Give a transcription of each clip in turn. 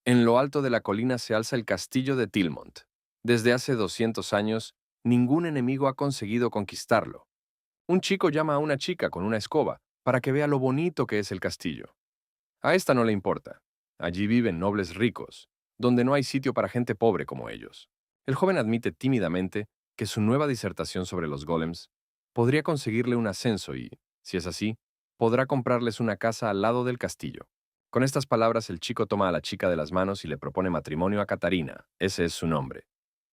En lo alto de la colina se alza el castillo de Tilmont. Desde hace 200 años, ningún enemigo ha conseguido conquistarlo. Un chico llama a una chica con una escoba para que vea lo bonito que es el castillo. A esta no le importa. Allí viven nobles ricos, donde no hay sitio para gente pobre como ellos. El joven admite tímidamente que su nueva disertación sobre los golems podría conseguirle un ascenso y, si es así, podrá comprarles una casa al lado del castillo. Con estas palabras, el chico toma a la chica de las manos y le propone matrimonio a Catarina, ese es su nombre,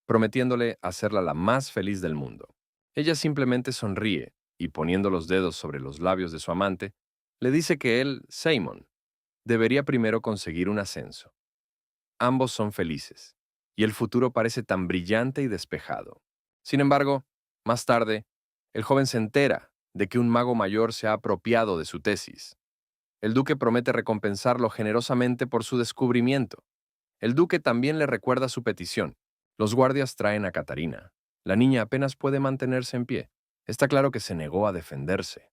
prometiéndole hacerla la más feliz del mundo. Ella simplemente sonríe y, poniendo los dedos sobre los labios de su amante, le dice que él, Simon, debería primero conseguir un ascenso. Ambos son felices, y el futuro parece tan brillante y despejado. Sin embargo, más tarde, el joven se entera de que un mago mayor se ha apropiado de su tesis. El duque promete recompensarlo generosamente por su descubrimiento. El duque también le recuerda su petición. Los guardias traen a Catarina. La niña apenas puede mantenerse en pie. Está claro que se negó a defenderse,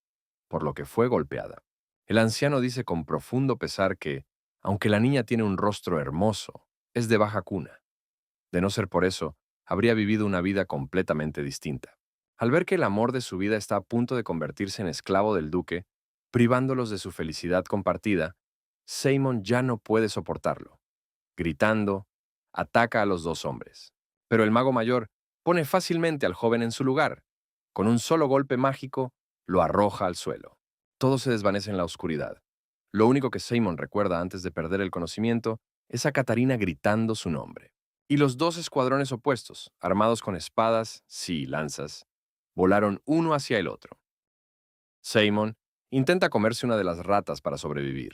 por lo que fue golpeada. El anciano dice con profundo pesar que, aunque la niña tiene un rostro hermoso, es de baja cuna. De no ser por eso, habría vivido una vida completamente distinta. Al ver que el amor de su vida está a punto de convertirse en esclavo del duque, privándolos de su felicidad compartida, Simon ya no puede soportarlo. Gritando, ataca a los dos hombres. Pero el mago mayor pone fácilmente al joven en su lugar. Con un solo golpe mágico, lo arroja al suelo. Todo se desvanece en la oscuridad. Lo único que Simon recuerda antes de perder el conocimiento es a Catarina gritando su nombre. Y los dos escuadrones opuestos, armados con espadas, sí, lanzas, volaron uno hacia el otro. Simon intenta comerse una de las ratas para sobrevivir.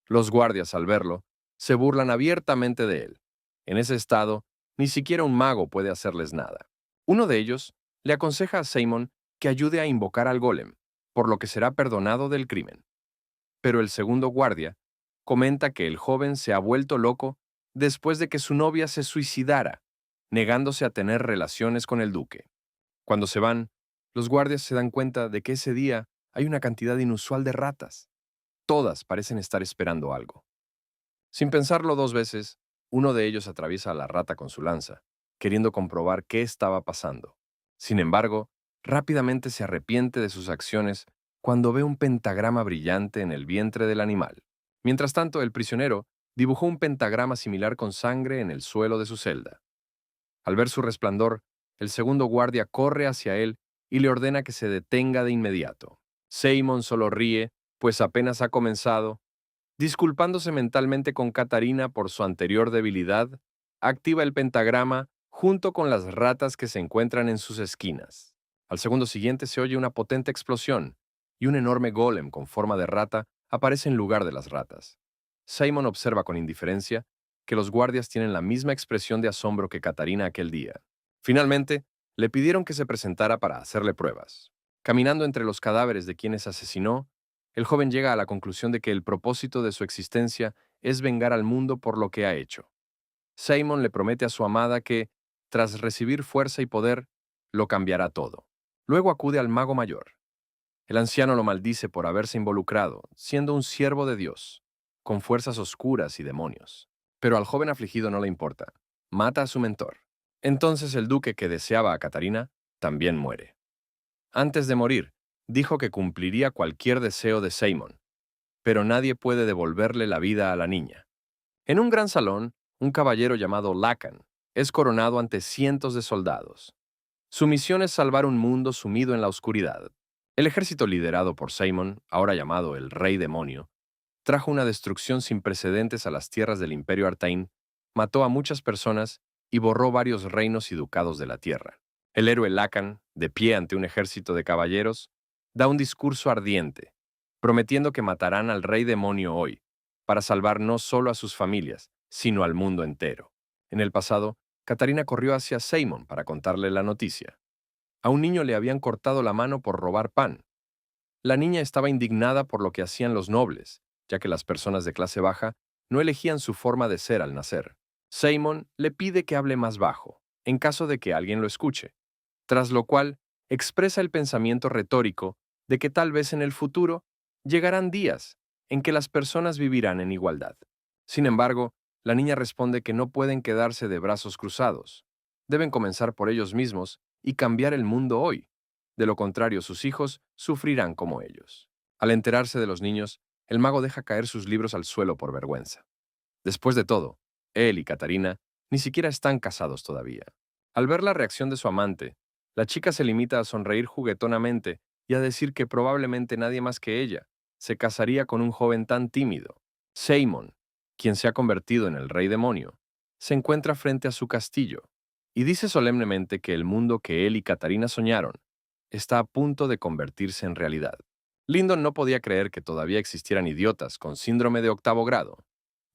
Los guardias, al verlo, se burlan abiertamente de él. En ese estado, ni siquiera un mago puede hacerles nada. Uno de ellos le aconseja a Simon que ayude a invocar al golem, por lo que será perdonado del crimen. Pero el segundo guardia comenta que el joven se ha vuelto loco después de que su novia se suicidara, negándose a tener relaciones con el duque. Cuando se van, los guardias se dan cuenta de que ese día hay una cantidad inusual de ratas. Todas parecen estar esperando algo. Sin pensarlo dos veces, uno de ellos atraviesa a la rata con su lanza, queriendo comprobar qué estaba pasando. Sin embargo, rápidamente se arrepiente de sus acciones cuando ve un pentagrama brillante en el vientre del animal. Mientras tanto, el prisionero dibujó un pentagrama similar con sangre en el suelo de su celda. Al ver su resplandor, el segundo guardia corre hacia él y le ordena que se detenga de inmediato. Simon solo ríe, pues apenas ha comenzado. Disculpándose mentalmente con Catarina por su anterior debilidad, activa el pentagrama junto con las ratas que se encuentran en sus esquinas. Al segundo siguiente se oye una potente explosión y un enorme golem con forma de rata aparece en lugar de las ratas. Simon observa con indiferencia que los guardias tienen la misma expresión de asombro que Catarina aquel día. Finalmente, le pidieron que se presentara para hacerle pruebas. Caminando entre los cadáveres de quienes asesinó, el joven llega a la conclusión de que el propósito de su existencia es vengar al mundo por lo que ha hecho. Simon le promete a su amada que, tras recibir fuerza y poder, lo cambiará todo. Luego acude al mago mayor. El anciano lo maldice por haberse involucrado, siendo un siervo de Dios, con fuerzas oscuras y demonios. Pero al joven afligido no le importa. Mata a su mentor. Entonces el duque que deseaba a Catarina también muere. Antes de morir, dijo que cumpliría cualquier deseo de Simon, pero nadie puede devolverle la vida a la niña. En un gran salón, un caballero llamado Lacan es coronado ante cientos de soldados. Su misión es salvar un mundo sumido en la oscuridad. El ejército liderado por Simon, ahora llamado el Rey Demonio, trajo una destrucción sin precedentes a las tierras del Imperio Artain, mató a muchas personas y borró varios reinos y ducados de la tierra. El héroe Lacan, de pie ante un ejército de caballeros, da un discurso ardiente, prometiendo que matarán al Rey Demonio hoy, para salvar no solo a sus familias, sino al mundo entero. En el pasado, Catarina corrió hacia Simon para contarle la noticia. A un niño le habían cortado la mano por robar pan. La niña estaba indignada por lo que hacían los nobles, ya que las personas de clase baja no elegían su forma de ser al nacer. Simon le pide que hable más bajo, en caso de que alguien lo escuche, tras lo cual expresa el pensamiento retórico de que tal vez en el futuro llegarán días en que las personas vivirán en igualdad. Sin embargo, La niña responde que no pueden quedarse de brazos cruzados. Deben comenzar por ellos mismos y cambiar el mundo hoy. De lo contrario, sus hijos sufrirán como ellos. Al enterarse de los niños, el mago deja caer sus libros al suelo por vergüenza. Después de todo, él y Catarina ni siquiera están casados todavía. Al ver la reacción de su amante, la chica se limita a sonreír juguetonamente y a decir que probablemente nadie más que ella se casaría con un joven tan tímido. Seimon, quien se ha convertido en el rey demonio, se encuentra frente a su castillo y dice solemnemente que el mundo que él y Catarina soñaron está a punto de convertirse en realidad. Lyndon no podía creer que todavía existieran idiotas con síndrome de octavo grado.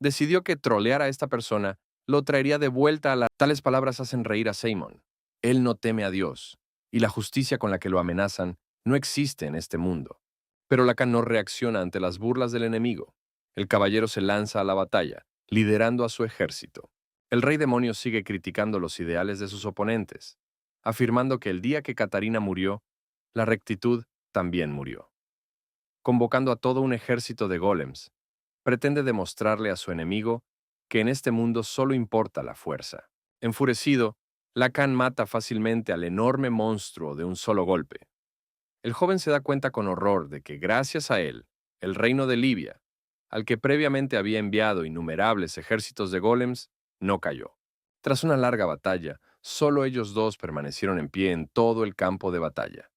Decidió que trolear a esta persona lo traería de vuelta a la... Tales palabras hacen reír a Seimon. Él no teme a Dios, y la justicia con la que lo amenazan no existe en este mundo. Pero Lacan no reacciona ante las burlas del enemigo. El caballero se lanza a la batalla, liderando a su ejército. El rey demonio sigue criticando los ideales de sus oponentes, afirmando que el día que Catarina murió, la rectitud también murió. Convocando a todo un ejército de golems, pretende demostrarle a su enemigo que en este mundo solo importa la fuerza. Enfurecido, Lacan mata fácilmente al enorme monstruo de un solo golpe. El joven se da cuenta con horror de que gracias a él, el reino de Libia, al que previamente había enviado innumerables ejércitos de golems, no cayó. Tras una larga batalla, solo ellos dos permanecieron en pie en todo el campo de batalla.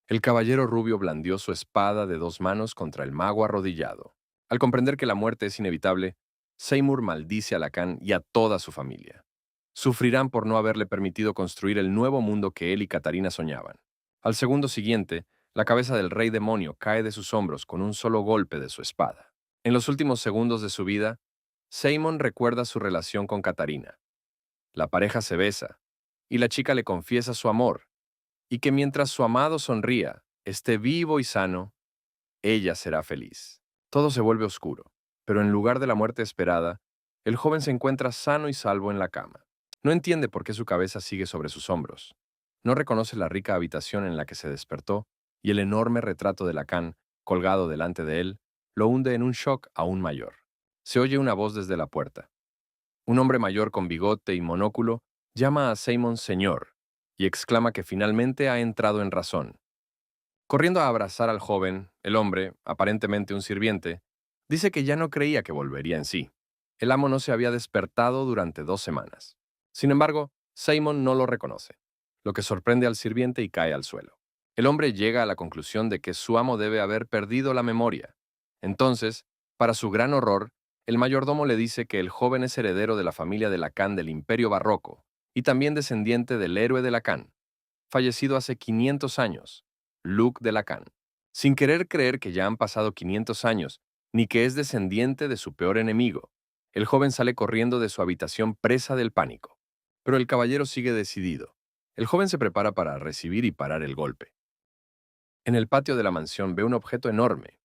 El caballero rubio blandió su espada de dos manos contra el mago arrodillado. Al comprender que la muerte es inevitable, Seymour maldice a Lacan y a toda su familia. Sufrirán por no haberle permitido construir el nuevo mundo que él y Catarina soñaban. Al segundo siguiente, la cabeza del rey demonio cae de sus hombros con un solo golpe de su espada. En los últimos segundos de su vida, Seymour recuerda su relación con Catarina. La pareja se besa, y la chica le confiesa su amor, y que mientras su amado sonría, esté vivo y sano, ella será feliz. Todo se vuelve oscuro, pero en lugar de la muerte esperada, el joven se encuentra sano y salvo en la cama. No entiende por qué su cabeza sigue sobre sus hombros. No reconoce la rica habitación en la que se despertó y el enorme retrato de Lacan, colgado delante de él, lo hunde en un shock aún mayor. Se oye una voz desde la puerta. Un hombre mayor con bigote y monóculo llama a Seimon señor y exclama que finalmente ha entrado en razón. Corriendo a abrazar al joven, el hombre, aparentemente un sirviente, dice que ya no creía que volvería en sí. El amo no se había despertado durante 2 semanas. Sin embargo, Seimon no lo reconoce, lo que sorprende al sirviente y cae al suelo. El hombre llega a la conclusión de que su amo debe haber perdido la memoria. Entonces, para su gran horror, el mayordomo le dice que el joven es heredero de la familia de Lacan del Imperio Barroco y también descendiente del héroe de Lacan, fallecido hace 500 años, Luc de Lacan. Sin querer creer que ya han pasado 500 años, ni que es descendiente de su peor enemigo, el joven sale corriendo de su habitación presa del pánico. Pero el caballero sigue decidido. El joven se prepara para recibir y parar el golpe. En el patio de la mansión ve un objeto enorme,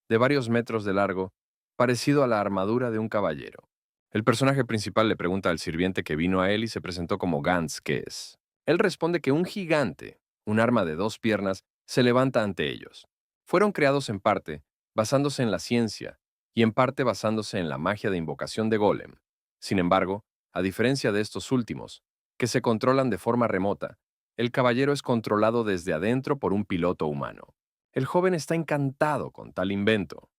de varios metros de largo, parecido a la armadura de un caballero. El personaje principal le pregunta al sirviente que vino a él y se presentó como Gantz, ¿qué es? Él responde que un gigante, un arma de 2 piernas, se levanta ante ellos. Fueron creados en parte basándose en la ciencia y en parte basándose en la magia de invocación de Golem. Sin embargo, a diferencia de estos últimos, que se controlan de forma remota, el caballero es controlado desde adentro por un piloto humano. El joven está encantado con tal invento,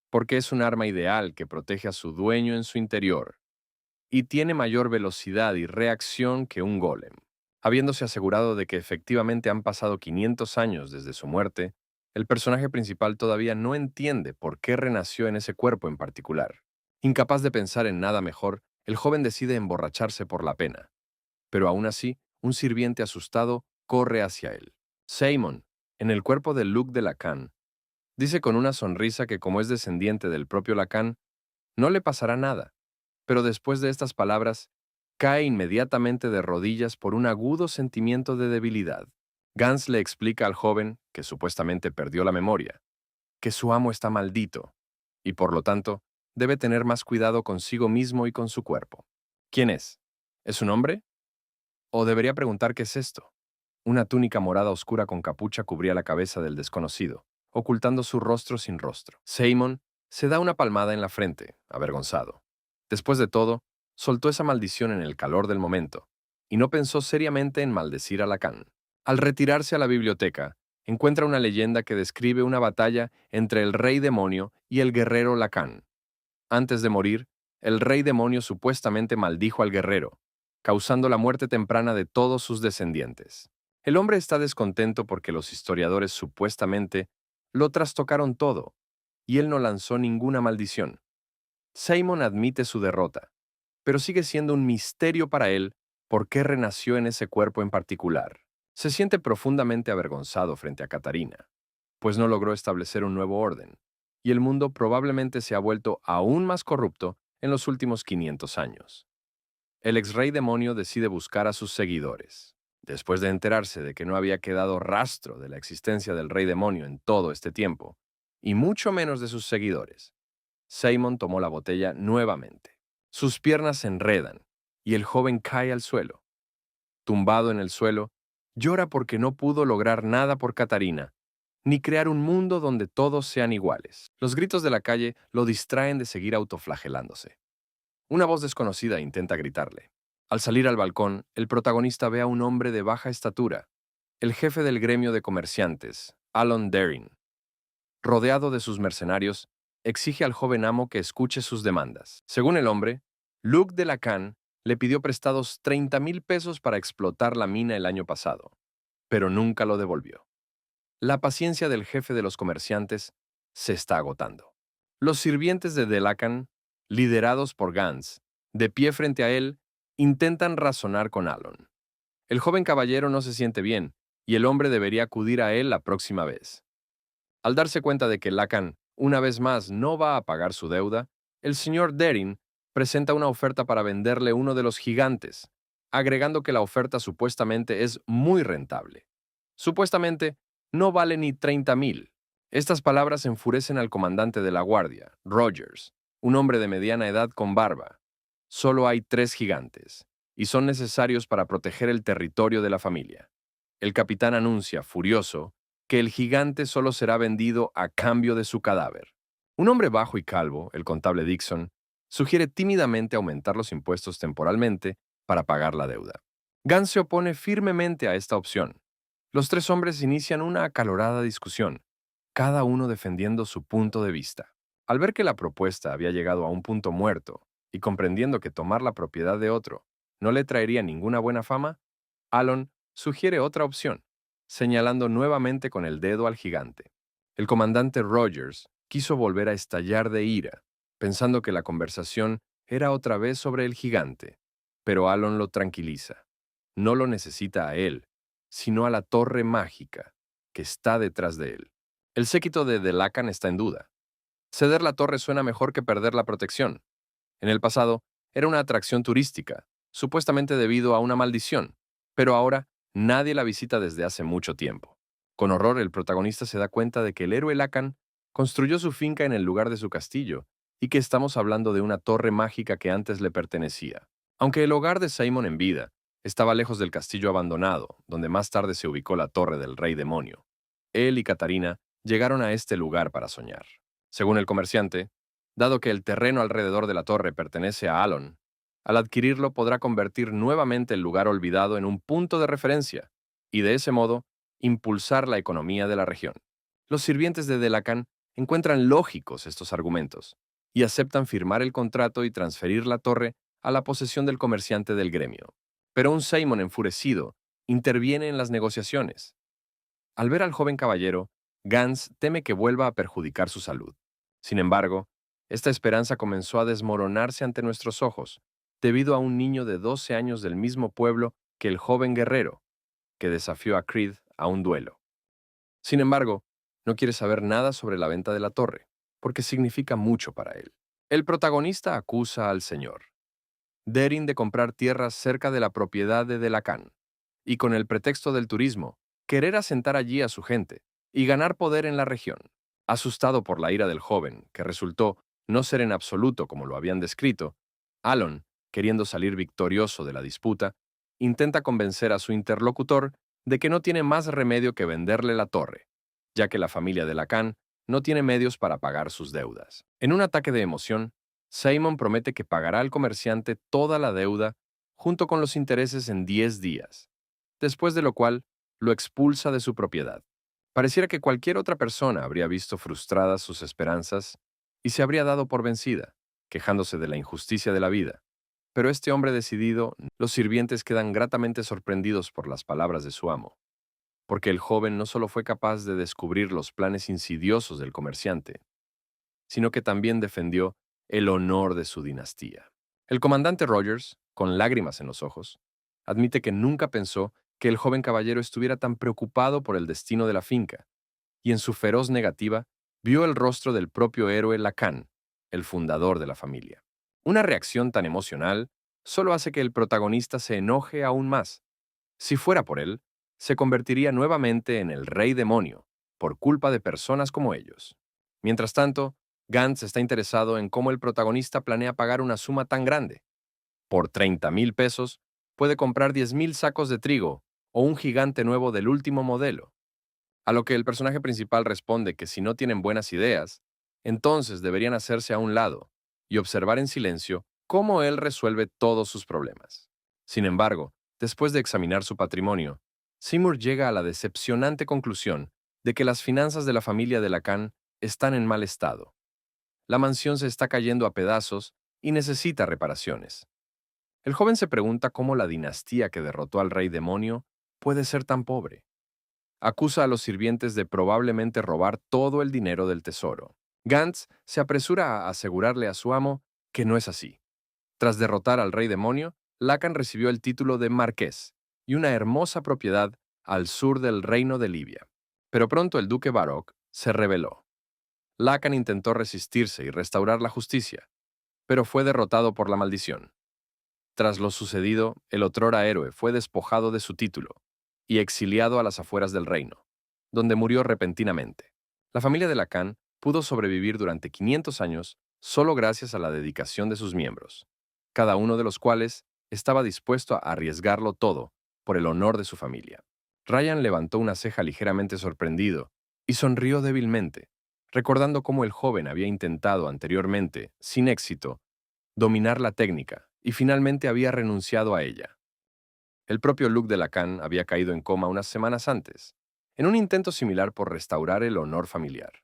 porque es un arma ideal que protege a su dueño en su interior y tiene mayor velocidad y reacción que un golem. Habiéndose asegurado de que efectivamente han pasado 500 años desde su muerte, el personaje principal todavía no entiende por qué renació en ese cuerpo en particular. Incapaz de pensar en nada mejor, el joven decide emborracharse por la pena. Pero aún así, un sirviente asustado corre hacia él. Seimon, en el cuerpo de Luc de Lacan, dice con una sonrisa que como es descendiente del propio Lacan, no le pasará nada. Pero después de estas palabras, cae inmediatamente de rodillas por un agudo sentimiento de debilidad. Gans le explica al joven, que supuestamente perdió la memoria, que su amo está maldito, y por lo tanto, debe tener más cuidado consigo mismo y con su cuerpo. ¿Quién es? ¿Es un hombre? ¿O debería preguntar qué es esto? Una túnica morada oscura con capucha cubría la cabeza del desconocido, ocultando su rostro sin rostro. Seimon se da una palmada en la frente, avergonzado. Después de todo, soltó esa maldición en el calor del momento, y no pensó seriamente en maldecir a Lacan. Al retirarse a la biblioteca, encuentra una leyenda que describe una batalla entre el rey demonio y el guerrero Lacan. Antes de morir, el rey demonio supuestamente maldijo al guerrero, causando la muerte temprana de todos sus descendientes. El hombre está descontento porque los historiadores supuestamente lo trastocaron todo, y él no lanzó ninguna maldición. Simon admite su derrota, pero sigue siendo un misterio para él por qué renació en ese cuerpo en particular. Se siente profundamente avergonzado frente a Catarina, pues no logró establecer un nuevo orden, y el mundo probablemente se ha vuelto aún más corrupto en los últimos 500 años. El ex-rey demonio decide buscar a sus seguidores. Después de enterarse de que no había quedado rastro de la existencia del rey demonio en todo este tiempo, y mucho menos de sus seguidores, Simon tomó la botella nuevamente. Sus piernas se enredan, y el joven cae al suelo. Tumbado en el suelo, llora porque no pudo lograr nada por Catarina, ni crear un mundo donde todos sean iguales. Los gritos de la calle lo distraen de seguir autoflagelándose. Una voz desconocida intenta gritarle. Al salir al balcón, el protagonista ve a un hombre de baja estatura, el jefe del gremio de comerciantes, Alon Daring. Rodeado de sus mercenarios, exige al joven amo que escuche sus demandas. Según el hombre, Luc de Lacan le pidió prestados 30,000 pesos para explotar la mina el año pasado, pero nunca lo devolvió. La paciencia del jefe de los comerciantes se está agotando. Los sirvientes de Delacan, liderados por Gans, de pie frente a él, intentan razonar con Alon. El joven caballero no se siente bien, y el hombre debería acudir a él la próxima vez. Al darse cuenta de que Lacan, una vez más, no va a pagar su deuda, el señor Derin presenta una oferta para venderle uno de los gigantes, agregando que la oferta supuestamente es muy rentable. Supuestamente, no vale ni 30,000. Estas palabras enfurecen al comandante de la guardia, Rogers, un hombre de mediana edad con barba. Solo hay 3 gigantes, y son necesarios para proteger el territorio de la familia. El capitán anuncia, furioso, que el gigante solo será vendido a cambio de su cadáver. Un hombre bajo y calvo, el contable Dixon, sugiere tímidamente aumentar los impuestos temporalmente para pagar la deuda. Gans se opone firmemente a esta opción. Los 3 hombres inician una acalorada discusión, cada uno defendiendo su punto de vista. Al ver que la propuesta había llegado a un punto muerto y comprendiendo que tomar la propiedad de otro no le traería ninguna buena fama, Alon sugiere otra opción, señalando nuevamente con el dedo al gigante. El comandante Rogers quiso volver a estallar de ira, pensando que la conversación era otra vez sobre el gigante, pero Alon lo tranquiliza. No lo necesita a él, sino a la torre mágica que está detrás de él. El séquito de Delacan está en duda. Ceder la torre suena mejor que perder la protección. En el pasado, era una atracción turística, supuestamente debido a una maldición, pero ahora nadie la visita desde hace mucho tiempo. Con horror, el protagonista se da cuenta de que el héroe Lacan construyó su finca en el lugar de su castillo y que estamos hablando de una torre mágica que antes le pertenecía. Aunque el hogar de Simon en vida estaba lejos del castillo abandonado, donde más tarde se ubicó la torre del rey demonio, él y Catarina llegaron a este lugar para soñar. Según el comerciante, dado que el terreno alrededor de la torre pertenece a Alon, al adquirirlo podrá convertir nuevamente el lugar olvidado en un punto de referencia y de ese modo impulsar la economía de la región. Los sirvientes de Delacan encuentran lógicos estos argumentos y aceptan firmar el contrato y transferir la torre a la posesión del comerciante del gremio. Pero un Simon enfurecido interviene en las negociaciones. Al ver al joven caballero, Gans teme que vuelva a perjudicar su salud. Sin embargo, esta esperanza comenzó a desmoronarse ante nuestros ojos, debido a un niño de 12 años del mismo pueblo que el joven guerrero, que desafió a Creed a un duelo. Sin embargo, no quiere saber nada sobre la venta de la torre, porque significa mucho para él. El protagonista acusa al señor Derin de comprar tierras cerca de la propiedad de Delacan, y con el pretexto del turismo, querer asentar allí a su gente y ganar poder en la región. Asustado por la ira del joven, que resultó no ser en absoluto como lo habían descrito, Alon, queriendo salir victorioso de la disputa, intenta convencer a su interlocutor de que no tiene más remedio que venderle la torre, ya que la familia de Lacan no tiene medios para pagar sus deudas. En un ataque de emoción, Simon promete que pagará al comerciante toda la deuda junto con los intereses en 10 días, después de lo cual lo expulsa de su propiedad. Pareciera que cualquier otra persona habría visto frustradas sus esperanzas y se habría dado por vencida, quejándose de la injusticia de la vida. Pero este hombre decidido, los sirvientes quedan gratamente sorprendidos por las palabras de su amo, porque el joven no solo fue capaz de descubrir los planes insidiosos del comerciante, sino que también defendió el honor de su dinastía. El comandante Rogers, con lágrimas en los ojos, admite que nunca pensó que el joven caballero estuviera tan preocupado por el destino de la finca, y en su feroz negativa vio el rostro del propio héroe Lacan, el fundador de la familia. Una reacción tan emocional solo hace que el protagonista se enoje aún más. Si fuera por él, se convertiría nuevamente en el rey demonio, por culpa de personas como ellos. Mientras tanto, Gantz está interesado en cómo el protagonista planea pagar una suma tan grande. Por 30,000 pesos, puede comprar 10,000 sacos de trigo o un gigante nuevo del último modelo. A lo que el personaje principal responde que si no tienen buenas ideas, entonces deberían hacerse a un lado y observar en silencio cómo él resuelve todos sus problemas. Sin embargo, después de examinar su patrimonio, Seymour llega a la decepcionante conclusión de que las finanzas de la familia de Lacan están en mal estado. La mansión se está cayendo a pedazos y necesita reparaciones. El joven se pregunta cómo la dinastía que derrotó al rey demonio puede ser tan pobre. Acusa a los sirvientes de probablemente robar todo el dinero del tesoro. Gantz se apresura a asegurarle a su amo que no es así. Tras derrotar al rey demonio, Lacan recibió el título de marqués y una hermosa propiedad al sur del reino de Libia. Pero pronto el duque Baroque se rebeló. Lacan intentó resistirse y restaurar la justicia, pero fue derrotado por la maldición. Tras lo sucedido, el otrora héroe fue despojado de su título y exiliado a las afueras del reino, donde murió repentinamente. La familia de Lacan pudo sobrevivir durante 500 años solo gracias a la dedicación de sus miembros, cada uno de los cuales estaba dispuesto a arriesgarlo todo por el honor de su familia. Ryan levantó una ceja ligeramente sorprendido y sonrió débilmente, recordando cómo el joven había intentado anteriormente, sin éxito, dominar la técnica y finalmente había renunciado a ella. El propio Luc de Lacan había caído en coma unas semanas antes, en un intento similar por restaurar el honor familiar.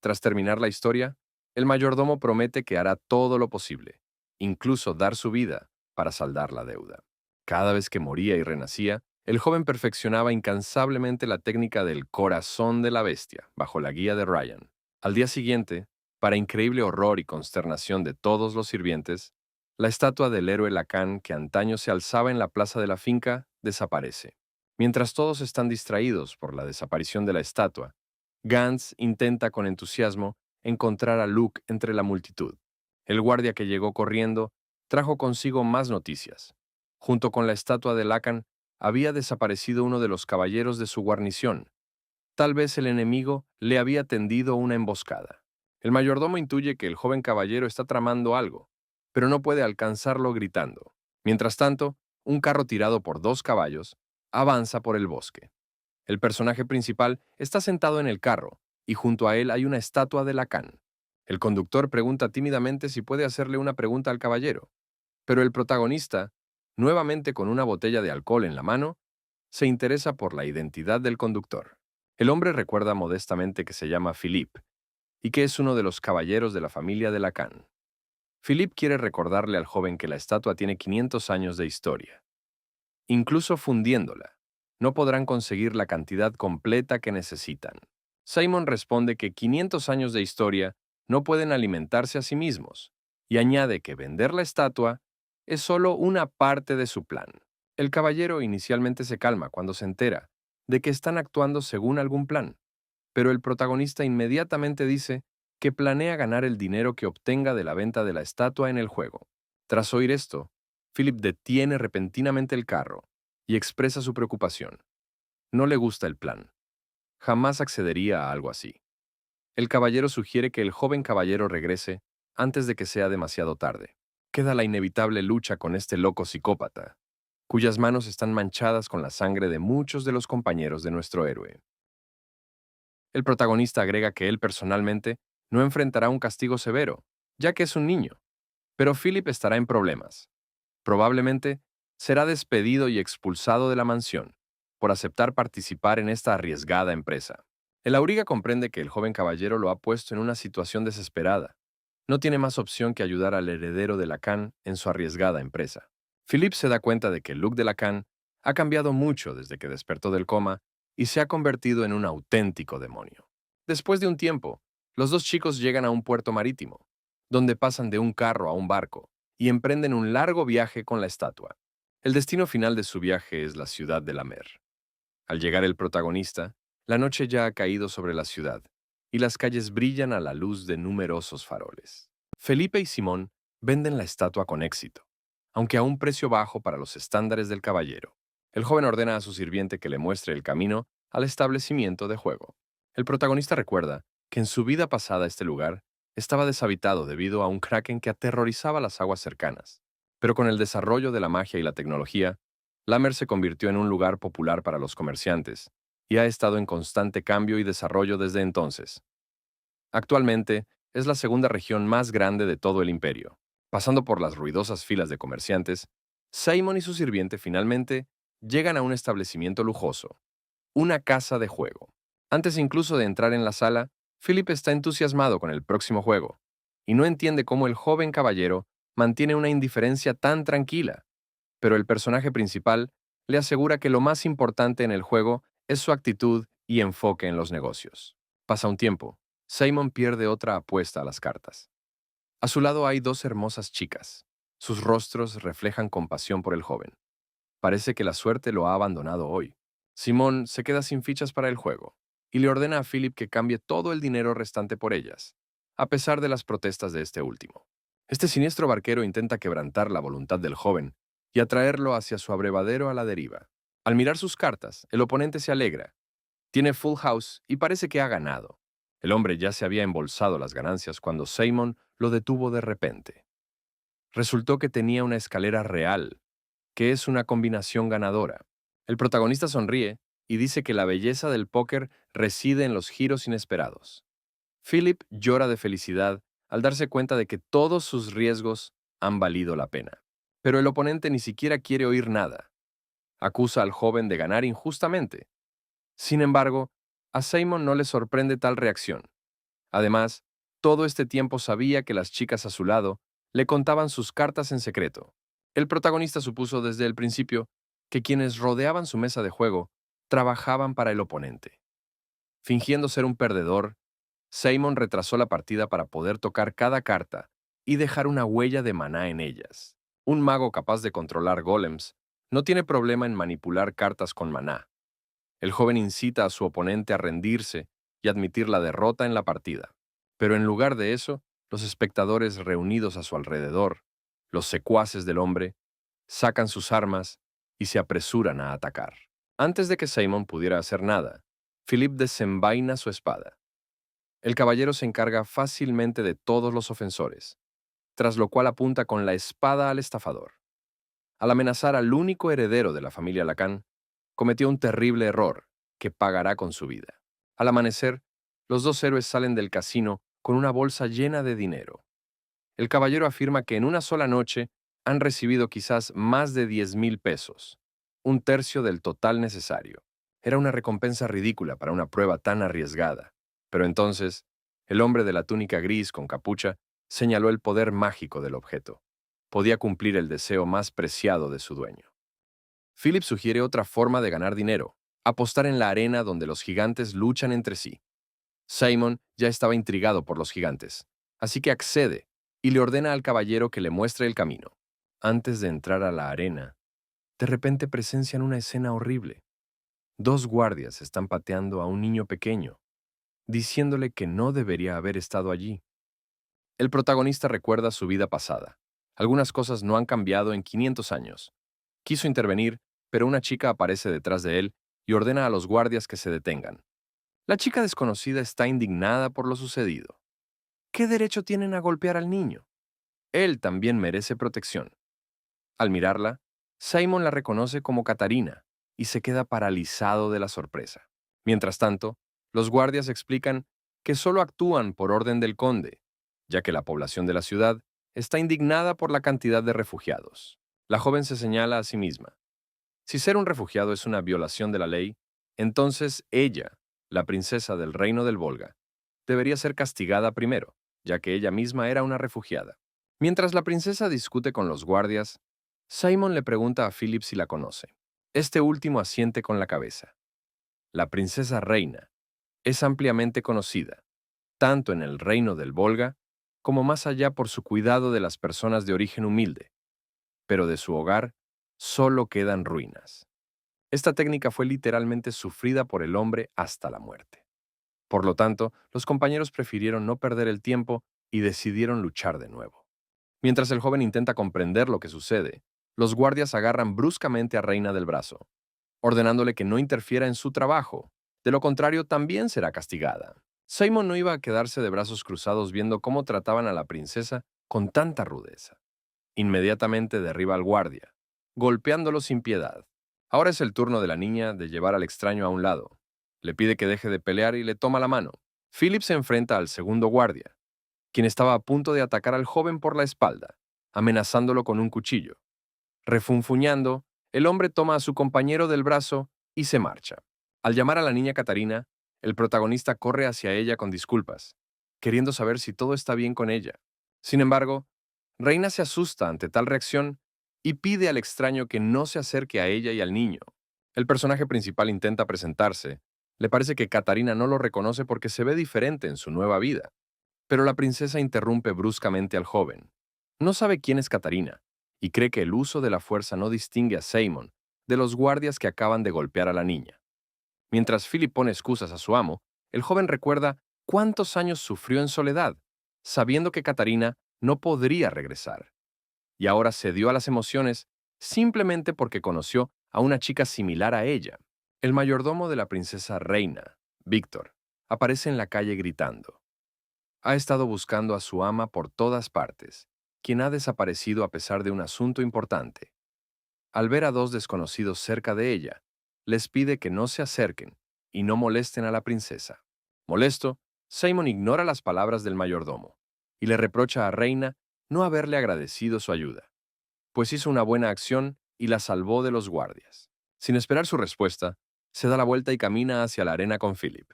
Tras terminar la historia, el mayordomo promete que hará todo lo posible, incluso dar su vida, para saldar la deuda. Cada vez que moría y renacía, el joven perfeccionaba incansablemente la técnica del corazón de la bestia, bajo la guía de Ryan. Al día siguiente, para increíble horror y consternación de todos los sirvientes, la estatua del héroe Lacan que antaño se alzaba en la plaza de la finca desaparece. Mientras todos están distraídos por la desaparición de la estatua, Gantz intenta con entusiasmo encontrar a Luke entre la multitud. El guardia que llegó corriendo trajo consigo más noticias. Junto con la estatua de Lacan había desaparecido uno de los caballeros de su guarnición. Tal vez el enemigo le había tendido una emboscada. El mayordomo intuye que el joven caballero está tramando algo, pero no puede alcanzarlo gritando. Mientras tanto, un carro tirado por 2 caballos avanza por el bosque. El personaje principal está sentado en el carro, y junto a él hay una estatua de Lacan. El conductor pregunta tímidamente si puede hacerle una pregunta al caballero, pero el protagonista, nuevamente con una botella de alcohol en la mano, se interesa por la identidad del conductor. El hombre recuerda modestamente que se llama Philippe y que es uno de los caballeros de la familia de Lacan. Philippe quiere recordarle al joven que la estatua tiene 500 años de historia. Incluso fundiéndola, no podrán conseguir la cantidad completa que necesitan. Simon responde que 500 años de historia no pueden alimentarse a sí mismos, y añade que vender la estatua es solo una parte de su plan. El caballero inicialmente se calma cuando se entera de que están actuando según algún plan, pero el protagonista inmediatamente dice que planea ganar el dinero que obtenga de la venta de la estatua en el juego. Tras oír esto, Philip detiene repentinamente el carro y expresa su preocupación. No le gusta el plan. Jamás accedería a algo así. El caballero sugiere que el joven caballero regrese antes de que sea demasiado tarde. Queda la inevitable lucha con este loco psicópata, cuyas manos están manchadas con la sangre de muchos de los compañeros de nuestro héroe. El protagonista agrega que él personalmente no enfrentará un castigo severo, ya que es un niño, Pero Philip estará en problemas. Probablemente será despedido y expulsado de la mansión por aceptar participar en esta arriesgada empresa. El auriga comprende que el joven caballero lo ha puesto en una situación desesperada. No tiene más opción que ayudar al heredero de Lacan en su arriesgada empresa. Philip se da cuenta de que Luc de Lacan ha cambiado mucho desde que despertó del coma y se ha convertido en un auténtico demonio. Después de un tiempo, los dos chicos llegan a un puerto marítimo, donde pasan de un carro a un barco y emprenden un largo viaje con la estatua. El destino final de su viaje es la ciudad de la Mer. Al llegar el protagonista, la noche ya ha caído sobre la ciudad y las calles brillan a la luz de numerosos faroles. Felipe y Simón venden la estatua con éxito, aunque a un precio bajo para los estándares del caballero. El joven ordena a su sirviente que le muestre el camino al establecimiento de juego. El protagonista recuerda que en su vida pasada este lugar estaba deshabitado debido a un kraken que aterrorizaba las aguas cercanas. Pero con el desarrollo de la magia y la tecnología, Lamer se convirtió en un lugar popular para los comerciantes y ha estado en constante cambio y desarrollo desde entonces. Actualmente, es la segunda región más grande de todo el imperio. Pasando por las ruidosas filas de comerciantes, Simon y su sirviente finalmente llegan a un establecimiento lujoso, una casa de juego. Antes incluso de entrar en la sala, Philip está entusiasmado con el próximo juego y no entiende cómo el joven caballero mantiene una indiferencia tan tranquila, pero el personaje principal le asegura que lo más importante en el juego es su actitud y enfoque en los negocios. Pasa un tiempo. Simon pierde otra apuesta a las cartas. A su lado hay dos hermosas chicas. Sus rostros reflejan compasión por el joven. Parece que la suerte lo ha abandonado hoy. Simón se queda sin fichas para el juego y le ordena a Philip que cambie todo el dinero restante por ellas, a pesar de las protestas de este último. Este siniestro barquero intenta quebrantar la voluntad del joven y atraerlo hacia su abrevadero a la deriva. Al mirar sus cartas, el oponente se alegra. Tiene full house y parece que ha ganado. El hombre ya se había embolsado las ganancias cuando Simon lo detuvo de repente. Resultó que tenía una escalera real, que es una combinación ganadora. El protagonista sonríe y dice que la belleza del póker reside en los giros inesperados. Philip llora de felicidad al darse cuenta de que todos sus riesgos han valido la pena. Pero el oponente ni siquiera quiere oír nada. Acusa al joven de ganar injustamente. Sin embargo, a Simon no le sorprende tal reacción. Además, todo este tiempo sabía que las chicas a su lado le contaban sus cartas en secreto. El protagonista supuso desde el principio que quienes rodeaban su mesa de juego trabajaban para el oponente. Fingiendo ser un perdedor, Simon retrasó la partida para poder tocar cada carta y dejar una huella de maná en ellas. Un mago capaz de controlar golems no tiene problema en manipular cartas con maná. El joven incita a su oponente a rendirse y admitir la derrota en la partida. Pero en lugar de eso, los espectadores reunidos a su alrededor, los secuaces del hombre, sacan sus armas y se apresuran a atacar. Antes de que Simon pudiera hacer nada, Philip desenvaina su espada. El caballero se encarga fácilmente de todos los ofensores, tras lo cual apunta con la espada al estafador. Al amenazar al único heredero de la familia Lacan, cometió un terrible error que pagará con su vida. Al amanecer, los dos héroes salen del casino con una bolsa llena de dinero. El caballero afirma que en una sola noche han recibido quizás más de 10,000 pesos, un tercio del total necesario. Era una recompensa ridícula para una prueba tan arriesgada. Pero entonces, el hombre de la túnica gris con capucha señaló el poder mágico del objeto. Podía cumplir el deseo más preciado de su dueño. Philip sugiere otra forma de ganar dinero, apostar en la arena donde los gigantes luchan entre sí. Simon ya estaba intrigado por los gigantes, así que accede y le ordena al caballero que le muestre el camino. Antes de entrar a la arena, de repente presencian una escena horrible. Dos guardias están pateando a un niño pequeño, diciéndole que no debería haber estado allí. El protagonista recuerda su vida pasada. Algunas cosas no han cambiado en 500 años. Quiso intervenir, pero una chica aparece detrás de él y ordena a los guardias que se detengan. La chica desconocida está indignada por lo sucedido. ¿Qué derecho tienen a golpear al niño? Él también merece protección. Al mirarla, Simon la reconoce como Catarina y se queda paralizado de la sorpresa. Mientras tanto, los guardias explican que solo actúan por orden del conde, ya que la población de la ciudad está indignada por la cantidad de refugiados. La joven se señala a sí misma. Si ser un refugiado es una violación de la ley, entonces ella, la princesa del reino del Volga, debería ser castigada primero, ya que ella misma era una refugiada. Mientras la princesa discute con los guardias, Simon le pregunta a Philip si la conoce. Este último asiente con la cabeza. La princesa reina es ampliamente conocida, tanto en el reino del Volga como más allá por su cuidado de las personas de origen humilde, pero de su hogar solo quedan ruinas. Esta técnica fue literalmente sufrida por el hombre hasta la muerte. Por lo tanto, los compañeros prefirieron no perder el tiempo y decidieron luchar de nuevo. Mientras el joven intenta comprender lo que sucede, los guardias agarran bruscamente a Reina del brazo, ordenándole que no interfiera en su trabajo. De lo contrario, también será castigada. Simon no iba a quedarse de brazos cruzados viendo cómo trataban a la princesa con tanta rudeza. Inmediatamente derriba al guardia, golpeándolo sin piedad. Ahora es el turno de la niña de llevar al extraño a un lado. Le pide que deje de pelear y le toma la mano. Philip se enfrenta al segundo guardia, quien estaba a punto de atacar al joven por la espalda, amenazándolo con un cuchillo. Refunfuñando, el hombre toma a su compañero del brazo y se marcha. Al llamar a la niña Catarina, el protagonista corre hacia ella con disculpas, queriendo saber si todo está bien con ella. Sin embargo, Reina se asusta ante tal reacción y pide al extraño que no se acerque a ella y al niño. El personaje principal intenta presentarse. Le parece que Catarina no lo reconoce porque se ve diferente en su nueva vida. Pero la princesa interrumpe bruscamente al joven. No sabe quién es Catarina y cree que el uso de la fuerza no distingue a Simon de los guardias que acaban de golpear a la niña. Mientras Philip pone excusas a su amo, el joven recuerda cuántos años sufrió en soledad, sabiendo que Catarina no podría regresar. Y ahora cedió a las emociones simplemente porque conoció a una chica similar a ella. El mayordomo de la princesa reina, Víctor, aparece en la calle gritando. Ha estado buscando a su ama por todas partes, quien ha desaparecido a pesar de un asunto importante. Al ver a dos desconocidos cerca de ella, les pide que no se acerquen y no molesten a la princesa. Molesto, Simon ignora las palabras del mayordomo y le reprocha a Reina no haberle agradecido su ayuda, pues hizo una buena acción y la salvó de los guardias. Sin esperar su respuesta, se da la vuelta y camina hacia la arena con Philip.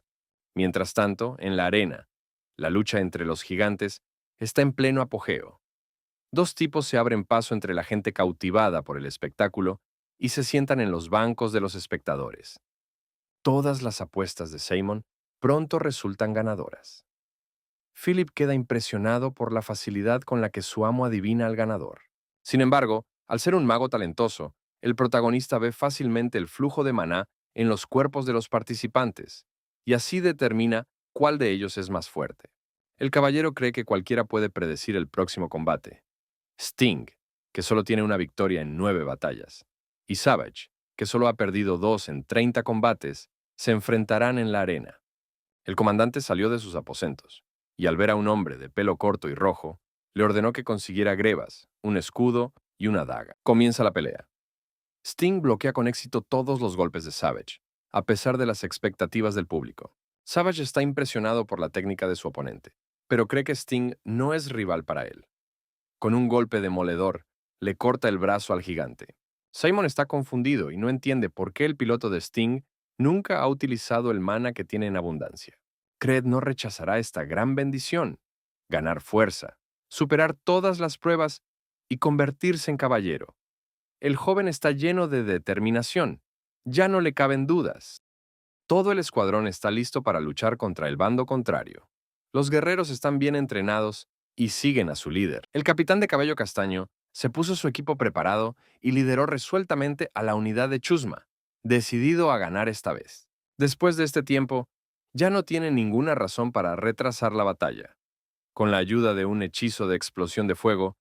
Mientras tanto, en la arena, la lucha entre los gigantes está en pleno apogeo. Dos tipos se abren paso entre la gente cautivada por el espectáculo y se sientan en los bancos de los espectadores. Todas las apuestas de Simon pronto resultan ganadoras. Philip queda impresionado por la facilidad con la que su amo adivina al ganador. Sin embargo, al ser un mago talentoso, el protagonista ve fácilmente el flujo de maná en los cuerpos de los participantes, y así determina cuál de ellos es más fuerte. El caballero cree que cualquiera puede predecir el próximo combate. Sting, que solo tiene una victoria en 9 batallas, y Savage, que solo ha perdido 2 en 30 combates, se enfrentarán en la arena. El comandante salió de sus aposentos, y al ver a un hombre de pelo corto y rojo, le ordenó que consiguiera grebas, un escudo y una daga. Comienza la pelea. Sting bloquea con éxito todos los golpes de Savage, a pesar de las expectativas del público. Savage está impresionado por la técnica de su oponente, pero cree que Sting no es rival para él. Con un golpe demoledor, le corta el brazo al gigante. Simon está confundido y no entiende por qué el piloto de Sting nunca ha utilizado el mana que tiene en abundancia. Cred no rechazará esta gran bendición: ganar fuerza, superar todas las pruebas y convertirse en caballero. El joven está lleno de determinación. Ya no le caben dudas. Todo el escuadrón está listo para luchar contra el bando contrario. Los guerreros están bien entrenados y siguen a su líder. El capitán de cabello castaño se puso su equipo preparado y lideró resueltamente a la unidad de Chusma, decidido a ganar esta vez. Después de este tiempo, ya no tiene ninguna razón para retrasar la batalla. Con la ayuda de un hechizo de explosión de fuego,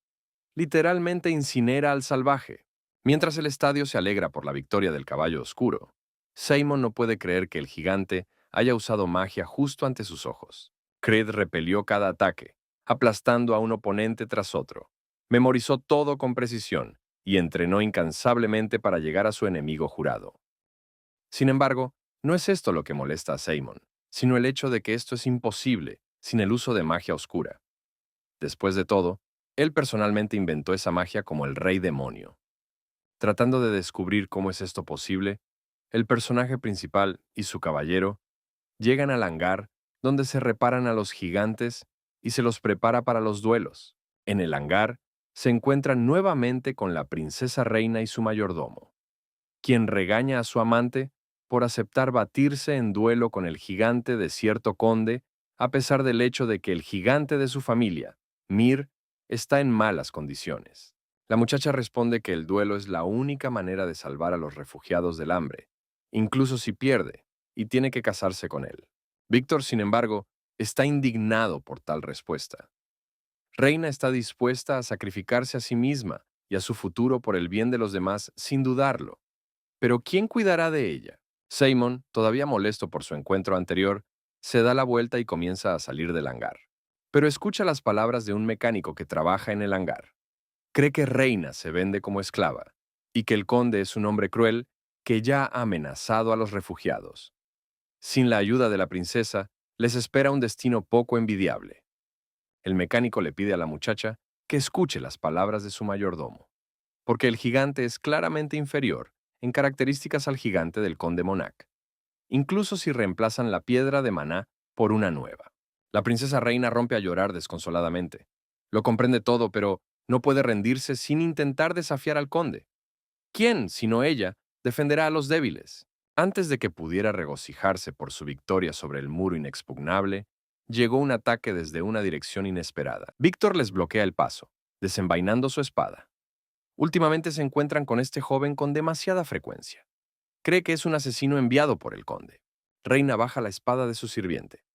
literalmente incinera al salvaje. Mientras el estadio se alegra por la victoria del caballo oscuro, Simon no puede creer que el gigante haya usado magia justo ante sus ojos. Creed repelió cada ataque, aplastando a un oponente tras otro. Memorizó todo con precisión y entrenó incansablemente para llegar a su enemigo jurado. Sin embargo, no es esto lo que molesta a Simon, sino el hecho de que esto es imposible sin el uso de magia oscura. Después de todo, Él personalmente inventó esa magia como el rey demonio. Tratando de descubrir cómo es esto posible, el personaje principal y su caballero llegan al hangar donde se reparan a los gigantes y se los prepara para los duelos. En el hangar se encuentran nuevamente con la princesa reina y su mayordomo, quien regaña a su amante por aceptar batirse en duelo con el gigante de cierto conde, a pesar del hecho de que el gigante de su familia, Mir, está en malas condiciones. La muchacha responde que el duelo es la única manera de salvar a los refugiados del hambre, incluso si pierde, y tiene que casarse con él. Víctor, sin embargo, está indignado por tal respuesta. Reina está dispuesta a sacrificarse a sí misma y a su futuro por el bien de los demás sin dudarlo. Pero ¿quién cuidará de ella? Simon, todavía molesto por su encuentro anterior, se da la vuelta y comienza a salir del hangar. Pero escucha las palabras de un mecánico que trabaja en el hangar. Cree que Reina se vende como esclava y que el conde es un hombre cruel que ya ha amenazado a los refugiados. Sin la ayuda de la princesa, les espera un destino poco envidiable. El mecánico le pide a la muchacha que escuche las palabras de su mayordomo, porque el gigante es claramente inferior en características al gigante del conde Monac, incluso si reemplazan la piedra de maná por una nueva. La princesa reina rompe a llorar desconsoladamente. Lo comprende todo, pero no puede rendirse sin intentar desafiar al conde. ¿Quién, sino ella, defenderá a los débiles? Antes de que pudiera regocijarse por su victoria sobre el muro inexpugnable, llegó un ataque desde una dirección inesperada. Víctor les bloquea el paso, desenvainando su espada. Últimamente se encuentran con este joven con demasiada frecuencia. Cree que es un asesino enviado por el conde. Reina baja la espada de su sirviente.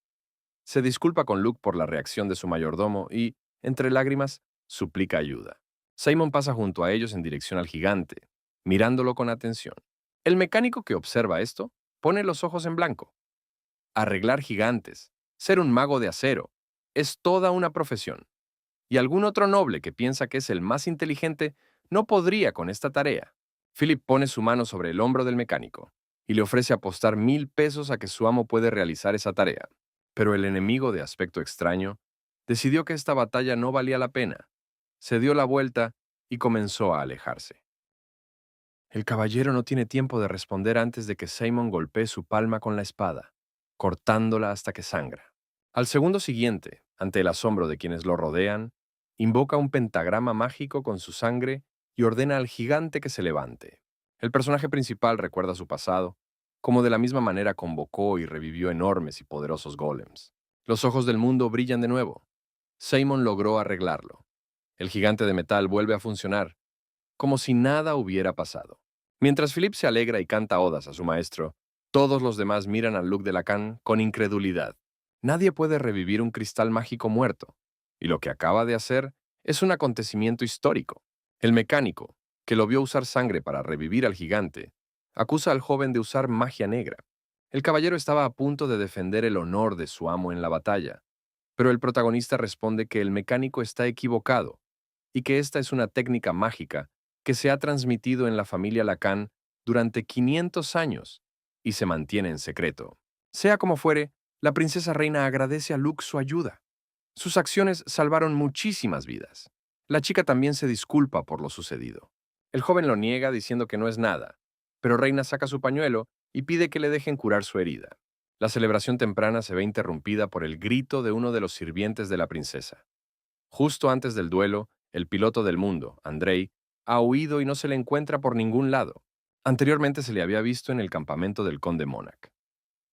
Se disculpa con Luke por la reacción de su mayordomo y, entre lágrimas, suplica ayuda. Simon pasa junto a ellos en dirección al gigante, mirándolo con atención. El mecánico que observa esto pone los ojos en blanco. Arreglar gigantes, ser un mago de acero, es toda una profesión. Y algún otro noble que piensa que es el más inteligente no podría con esta tarea. Philip pone su mano sobre el hombro del mecánico y le ofrece apostar 1000 pesos a que su amo puede realizar esa tarea. Pero el enemigo de aspecto extraño decidió que esta batalla no valía la pena. Se dio la vuelta y comenzó a alejarse. El caballero no tiene tiempo de responder antes de que Simon golpee su palma con la espada, cortándola hasta que sangra. Al segundo siguiente, ante el asombro de quienes lo rodean, invoca un pentagrama mágico con su sangre y ordena al gigante que se levante. El personaje principal recuerda su pasado, como de la misma manera convocó y revivió enormes y poderosos golems. Los ojos del mundo brillan de nuevo. Simon logró arreglarlo. El gigante de metal vuelve a funcionar, como si nada hubiera pasado. Mientras Philip se alegra y canta odas a su maestro, todos los demás miran al Luc de Lacan con incredulidad. Nadie puede revivir un cristal mágico muerto, y lo que acaba de hacer es un acontecimiento histórico. El mecánico, que lo vio usar sangre para revivir al gigante, acusa al joven de usar magia negra. El caballero estaba a punto de defender el honor de su amo en la batalla, pero el protagonista responde que el mecánico está equivocado y que esta es una técnica mágica que se ha transmitido en la familia Lacan durante 500 años y se mantiene en secreto. Sea como fuere, la princesa reina agradece a Luke su ayuda. Sus acciones salvaron muchísimas vidas. La chica también se disculpa por lo sucedido. El joven lo niega diciendo que no es nada, pero Reina saca su pañuelo y pide que le dejen curar su herida. La celebración temprana se ve interrumpida por el grito de uno de los sirvientes de la princesa. Justo antes del duelo, el piloto del mundo, Andrei, ha huido y no se le encuentra por ningún lado. Anteriormente se le había visto en el campamento del conde Monac.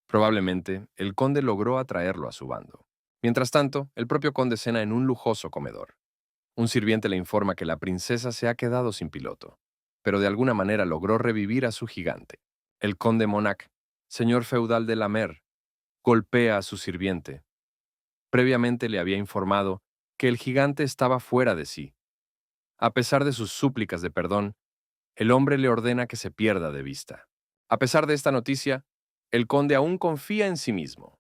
Probablemente, el conde logró atraerlo a su bando. Mientras tanto, el propio conde cena en un lujoso comedor. Un sirviente le informa que la princesa se ha quedado sin piloto, pero de alguna manera logró revivir a su gigante. El conde Monac, señor feudal de la Mer, golpea a su sirviente. Previamente le había informado que el gigante estaba fuera de sí. A pesar de sus súplicas de perdón, el hombre le ordena que se pierda de vista. A pesar de esta noticia, el conde aún confía en sí mismo.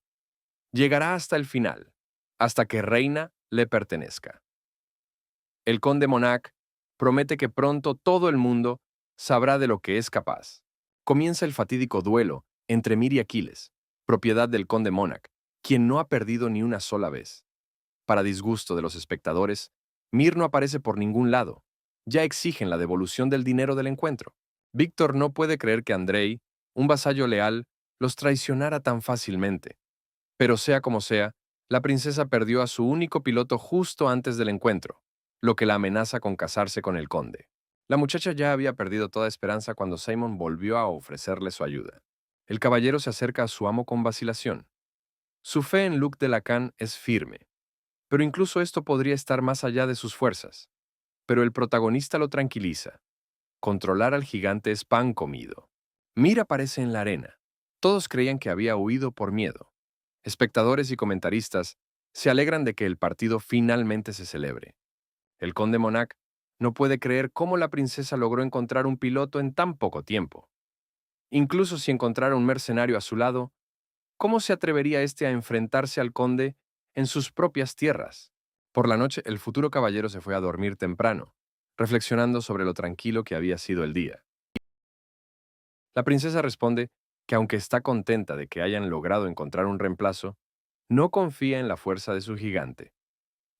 Llegará hasta el final, hasta que Reina le pertenezca. El conde Monac promete que pronto todo el mundo sabrá de lo que es capaz. Comienza el fatídico duelo entre Mir y Aquiles, propiedad del conde Monac, quien no ha perdido ni una sola vez. Para disgusto de los espectadores, Mir no aparece por ningún lado. Ya exigen la devolución del dinero del encuentro. Víctor no puede creer que Andrei, un vasallo leal, los traicionara tan fácilmente. Pero sea como sea, la princesa perdió a su único piloto justo antes del encuentro, lo que la amenaza con casarse con el conde. La muchacha ya había perdido toda esperanza cuando Simon volvió a ofrecerle su ayuda. El caballero se acerca a su amo con vacilación. Su fe en Luc de Lacan es firme, pero incluso esto podría estar más allá de sus fuerzas. Pero el protagonista lo tranquiliza. Controlar al gigante es pan comido. Mir aparece en la arena. Todos creían que había huido por miedo. Espectadores y comentaristas se alegran de que el partido finalmente se celebre. El conde Monac no puede creer cómo la princesa logró encontrar un piloto en tan poco tiempo. Incluso si encontrara un mercenario a su lado, ¿cómo se atrevería éste a enfrentarse al conde en sus propias tierras? Por la noche, el futuro caballero se fue a dormir temprano, reflexionando sobre lo tranquilo que había sido el día. La princesa responde que aunque está contenta de que hayan logrado encontrar un reemplazo, no confía en la fuerza de su gigante,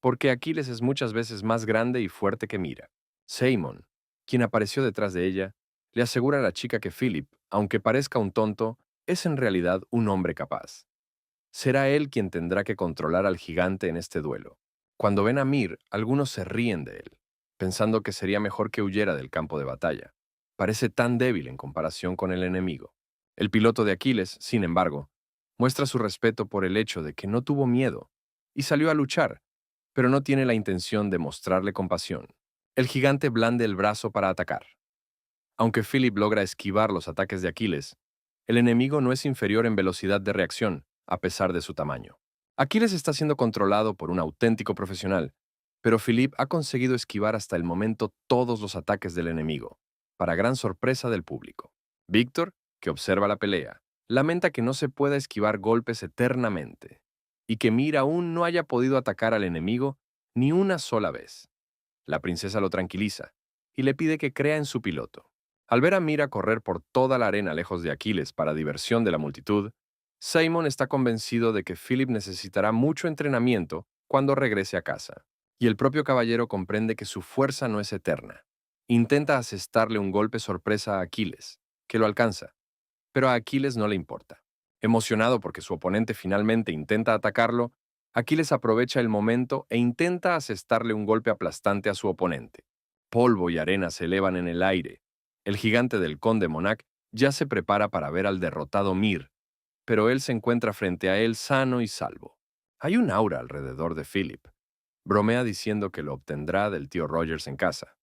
porque Aquiles es muchas veces más grande y fuerte que Mira. Simon, quien apareció detrás de ella, le asegura a la chica que Philip, aunque parezca un tonto, es en realidad un hombre capaz. Será él quien tendrá que controlar al gigante en este duelo. Cuando ven a Mir, algunos se ríen de él, pensando que sería mejor que huyera del campo de batalla. Parece tan débil en comparación con el enemigo. El piloto de Aquiles, sin embargo, muestra su respeto por el hecho de que no tuvo miedo y salió a luchar, pero no tiene la intención de mostrarle compasión. El gigante blande el brazo para atacar. Aunque Philip logra esquivar los ataques de Aquiles, el enemigo no es inferior en velocidad de reacción, a pesar de su tamaño. Aquiles está siendo controlado por un auténtico profesional, pero Philip ha conseguido esquivar hasta el momento todos los ataques del enemigo, para gran sorpresa del público. Víctor, que observa la pelea, lamenta que no se pueda esquivar golpes eternamente, y que Mir aún no haya podido atacar al enemigo ni una sola vez. La princesa lo tranquiliza y le pide que crea en su piloto. Al ver a Mira correr por toda la arena lejos de Aquiles para diversión de la multitud, Simon está convencido de que Philip necesitará mucho entrenamiento cuando regrese a casa. Y el propio caballero comprende que su fuerza no es eterna. Intenta asestarle un golpe sorpresa a Aquiles, que lo alcanza, pero a Aquiles no le importa. Emocionado porque su oponente finalmente intenta atacarlo, Aquiles aprovecha el momento e intenta asestarle un golpe aplastante a su oponente. Polvo y arena se elevan en el aire. El gigante del conde Monac ya se prepara para ver al derrotado Mir, pero él se encuentra frente a él sano y salvo. Hay un aura alrededor de Philip. Bromea diciendo que lo obtendrá del tío Rogers en casa.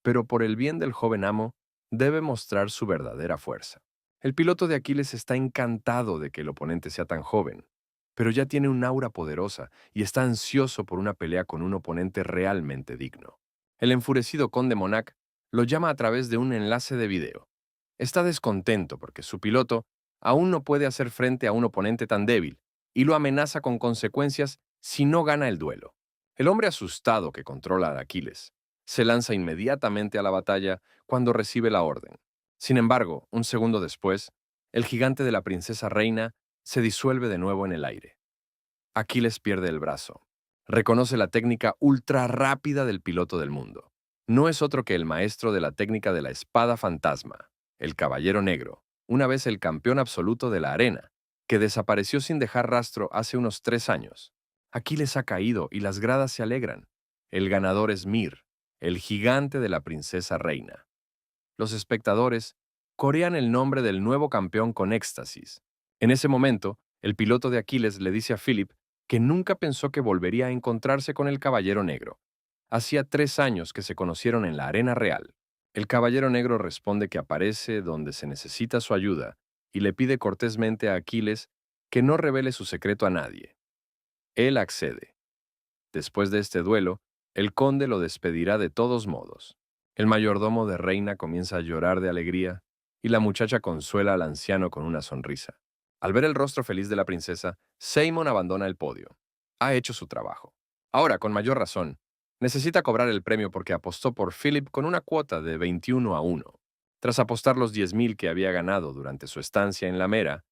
Pero por el bien del joven amo, debe mostrar su verdadera fuerza. El piloto de Aquiles está encantado de que el oponente sea tan joven, pero ya tiene un aura poderosa y está ansioso por una pelea con un oponente realmente digno. El enfurecido conde Monac lo llama a través de un enlace de video. Está descontento porque su piloto aún no puede hacer frente a un oponente tan débil y lo amenaza con consecuencias si no gana el duelo. El hombre asustado que controla a Aquiles se lanza inmediatamente a la batalla cuando recibe la orden. Sin embargo, un segundo después, el gigante de la princesa reina se disuelve de nuevo en el aire. Aquiles pierde el brazo. Reconoce la técnica ultra rápida del piloto del mundo. No es otro que el maestro de la técnica de la espada fantasma, el Caballero Negro, una vez el campeón absoluto de la arena, que desapareció sin dejar rastro hace unos 3 años. Aquiles ha caído y las gradas se alegran. El ganador es Mir, el gigante de la princesa reina. Los espectadores corean el nombre del nuevo campeón con éxtasis. En ese momento, el piloto de Aquiles le dice a Philip que nunca pensó que volvería a encontrarse con el Caballero Negro. Hacía 3 años que se conocieron en la arena real. El Caballero Negro responde que aparece donde se necesita su ayuda y le pide cortésmente a Aquiles que no revele su secreto a nadie. Él accede. Después de este duelo, el conde lo despedirá de todos modos. El mayordomo de Reina comienza a llorar de alegría y la muchacha consuela al anciano con una sonrisa. Al ver el rostro feliz de la princesa, Simon abandona el podio. Ha hecho su trabajo. Ahora, con mayor razón, necesita cobrar el premio porque apostó por Philip con una cuota de 21-1. Tras apostar los 10,000 que había ganado durante su estancia en la Mera,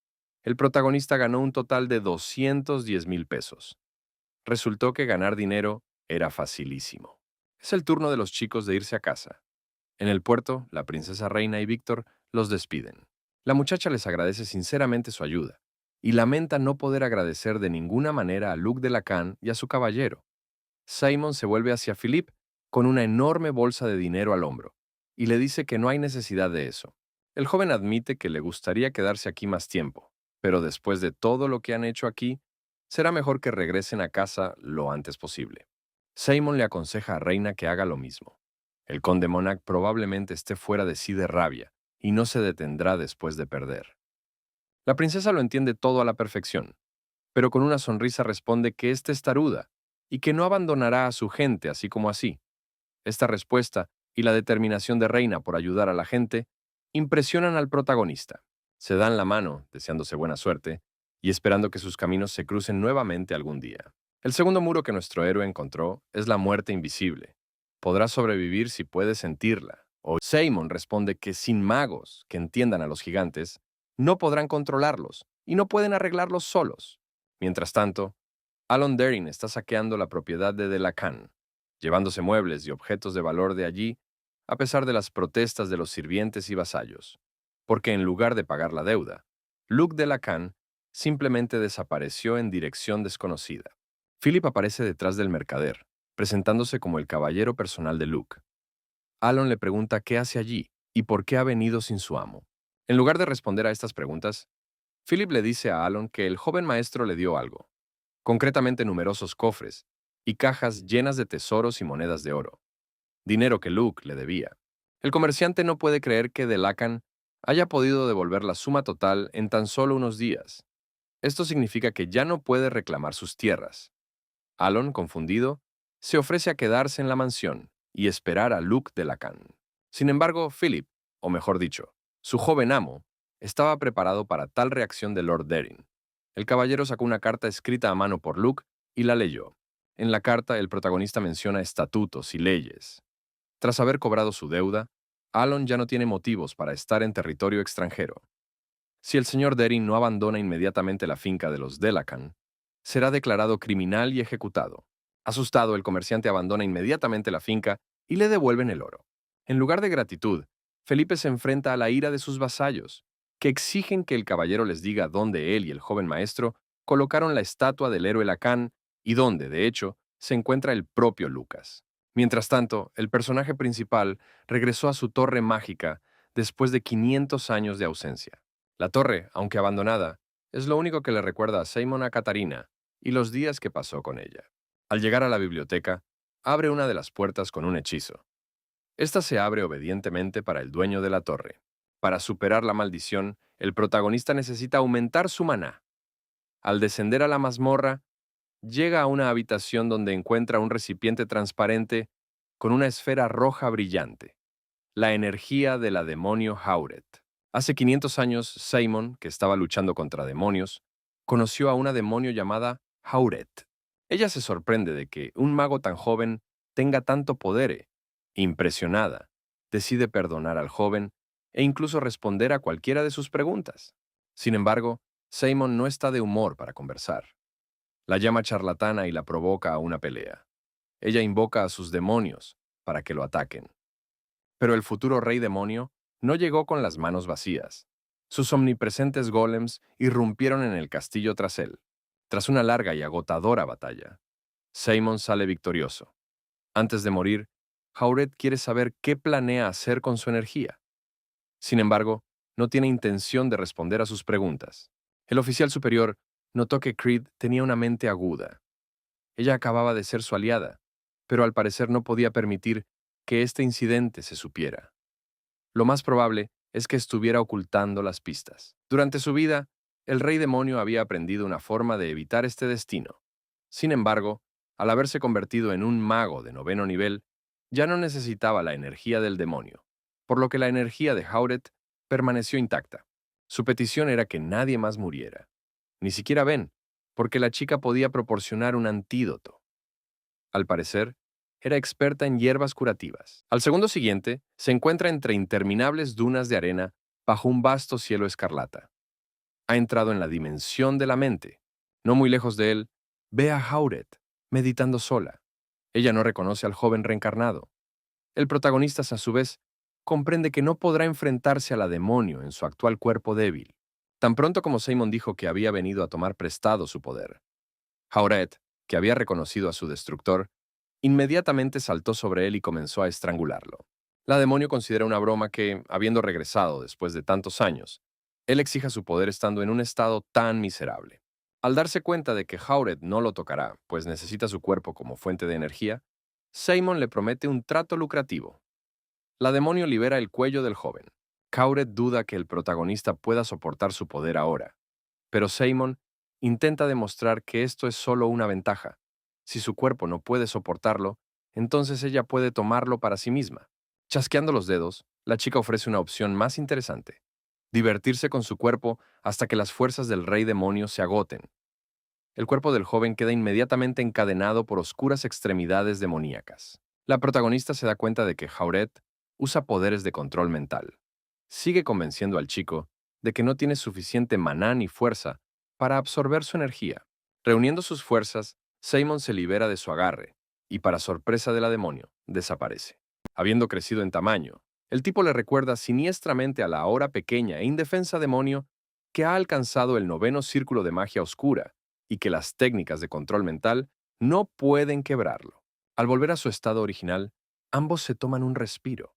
el protagonista ganó un total de 210,000 pesos. Resultó que ganar dinero era facilísimo. Es el turno de los chicos de irse a casa. En el puerto, la princesa Reina y Víctor los despiden. La muchacha les agradece sinceramente su ayuda y lamenta no poder agradecer de ninguna manera a Luc de Lacan y a su caballero. Simon se vuelve hacia Philip con una enorme bolsa de dinero al hombro y le dice que no hay necesidad de eso. El joven admite que le gustaría quedarse aquí más tiempo, pero después de todo lo que han hecho aquí, será mejor que regresen a casa lo antes posible. Simon le aconseja a Reina que haga lo mismo. El conde Monarch probablemente esté fuera de sí de rabia y no se detendrá después de perder. La princesa lo entiende todo a la perfección, pero con una sonrisa responde que es testaruda y que no abandonará a su gente así como así. Esta respuesta y la determinación de Reina por ayudar a la gente impresionan al protagonista. Se dan la mano, deseándose buena suerte, y esperando que sus caminos se crucen nuevamente algún día. El segundo muro que nuestro héroe encontró es la muerte invisible. Podrá sobrevivir si puede sentirla. O Simon responde que sin magos que entiendan a los gigantes, no podrán controlarlos y no pueden arreglarlos solos. Mientras tanto, Alan Daring está saqueando la propiedad de Delacan, llevándose muebles y objetos de valor de allí, a pesar de las protestas de los sirvientes y vasallos, porque en lugar de pagar la deuda, Luc Delacan simplemente desapareció en dirección desconocida. Philip aparece detrás del mercader, presentándose como el caballero personal de Luc. Alan le pregunta qué hace allí y por qué ha venido sin su amo. En lugar de responder a estas preguntas, Philip le dice a Alan que el joven maestro le dio algo, concretamente numerosos cofres y cajas llenas de tesoros y monedas de oro, dinero que Luke le debía. El comerciante no puede creer que Delacan haya podido devolver la suma total en tan solo unos días. Esto significa que ya no puede reclamar sus tierras. Alon, confundido, se ofrece a quedarse en la mansión y esperar a Luke Delacan. Sin embargo, Philip, o mejor dicho, su joven amo, estaba preparado para tal reacción de Lord Daring. El caballero sacó una carta escrita a mano por Luke y la leyó. En la carta, el protagonista menciona estatutos y leyes. Tras haber cobrado su deuda, Alon ya no tiene motivos para estar en territorio extranjero. Si el señor Daring no abandona inmediatamente la finca de los Delacan, será declarado criminal y ejecutado. Asustado, el comerciante abandona inmediatamente la finca y le devuelven el oro. En lugar de gratitud, Felipe se enfrenta a la ira de sus vasallos, que exigen que el caballero les diga dónde él y el joven maestro colocaron la estatua del héroe Lacan y dónde, de hecho, se encuentra el propio Lucas. Mientras tanto, el personaje principal regresó a su torre mágica después de 500 años de ausencia. La torre, aunque abandonada, es lo único que le recuerda a Simon a Catarina y los días que pasó con ella. Al llegar a la biblioteca, abre una de las puertas con un hechizo. Esta se abre obedientemente para el dueño de la torre. Para superar la maldición, el protagonista necesita aumentar su maná. Al descender a la mazmorra, llega a una habitación donde encuentra un recipiente transparente con una esfera roja brillante, la energía de la demonio Hauret. Hace 500 años, Simon, que estaba luchando contra demonios, conoció a una demonio llamada Hauret. Ella se sorprende de que un mago tan joven tenga tanto poder. Impresionada, decide perdonar al joven e incluso responder a cualquiera de sus preguntas. Sin embargo, Simon no está de humor para conversar. La llama charlatana y la provoca a una pelea. Ella invoca a sus demonios para que lo ataquen. Pero el futuro rey demonio no llegó con las manos vacías. Sus omnipresentes golems irrumpieron en el castillo tras él. Tras una larga y agotadora batalla, Simon sale victorioso. Antes de morir, Hauret quiere saber qué planea hacer con su energía. Sin embargo, no tiene intención de responder a sus preguntas. El oficial superior notó que Creed tenía una mente aguda. Ella acababa de ser su aliada, pero al parecer no podía permitir que este incidente se supiera. Lo más probable es que estuviera ocultando las pistas. Durante su vida, el rey demonio había aprendido una forma de evitar este destino. Sin embargo, al haberse convertido en un mago de 9º nivel, ya no necesitaba la energía del demonio, por lo que la energía de Hauret permaneció intacta. Su petición era que nadie más muriera, ni siquiera Ben, porque la chica podía proporcionar un antídoto. Al parecer, era experta en hierbas curativas. Al segundo siguiente, se encuentra entre interminables dunas de arena bajo un vasto cielo escarlata. Ha entrado en la dimensión de la mente. No muy lejos de él, ve a Hauret, meditando sola. Ella no reconoce al joven reencarnado. El protagonista, a su vez, comprende que no podrá enfrentarse a la demonio en su actual cuerpo débil. Tan pronto como Simon dijo que había venido a tomar prestado su poder, Jauret, que había reconocido a su destructor, inmediatamente saltó sobre él y comenzó a estrangularlo. La demonio considera una broma que, habiendo regresado después de tantos años, él exija su poder estando en un estado tan miserable. Al darse cuenta de que Jauret no lo tocará, pues necesita su cuerpo como fuente de energía, Simon le promete un trato lucrativo. La demonio libera el cuello del joven. Jauret duda que el protagonista pueda soportar su poder ahora, pero Simon intenta demostrar que esto es solo una ventaja. Si su cuerpo no puede soportarlo, entonces ella puede tomarlo para sí misma. Chasqueando los dedos, la chica ofrece una opción más interesante: divertirse con su cuerpo hasta que las fuerzas del rey demonio se agoten. El cuerpo del joven queda inmediatamente encadenado por oscuras extremidades demoníacas. La protagonista se da cuenta de que Jauret usa poderes de control mental. Sigue convenciendo al chico de que no tiene suficiente maná ni fuerza para absorber su energía. Reuniendo sus fuerzas, Simon se libera de su agarre y, para sorpresa de la demonio, desaparece. Habiendo crecido en tamaño, el tipo le recuerda siniestramente a la ahora pequeña e indefensa demonio que ha alcanzado el 9º círculo de magia oscura y que las técnicas de control mental no pueden quebrarlo. Al volver a su estado original, ambos se toman un respiro.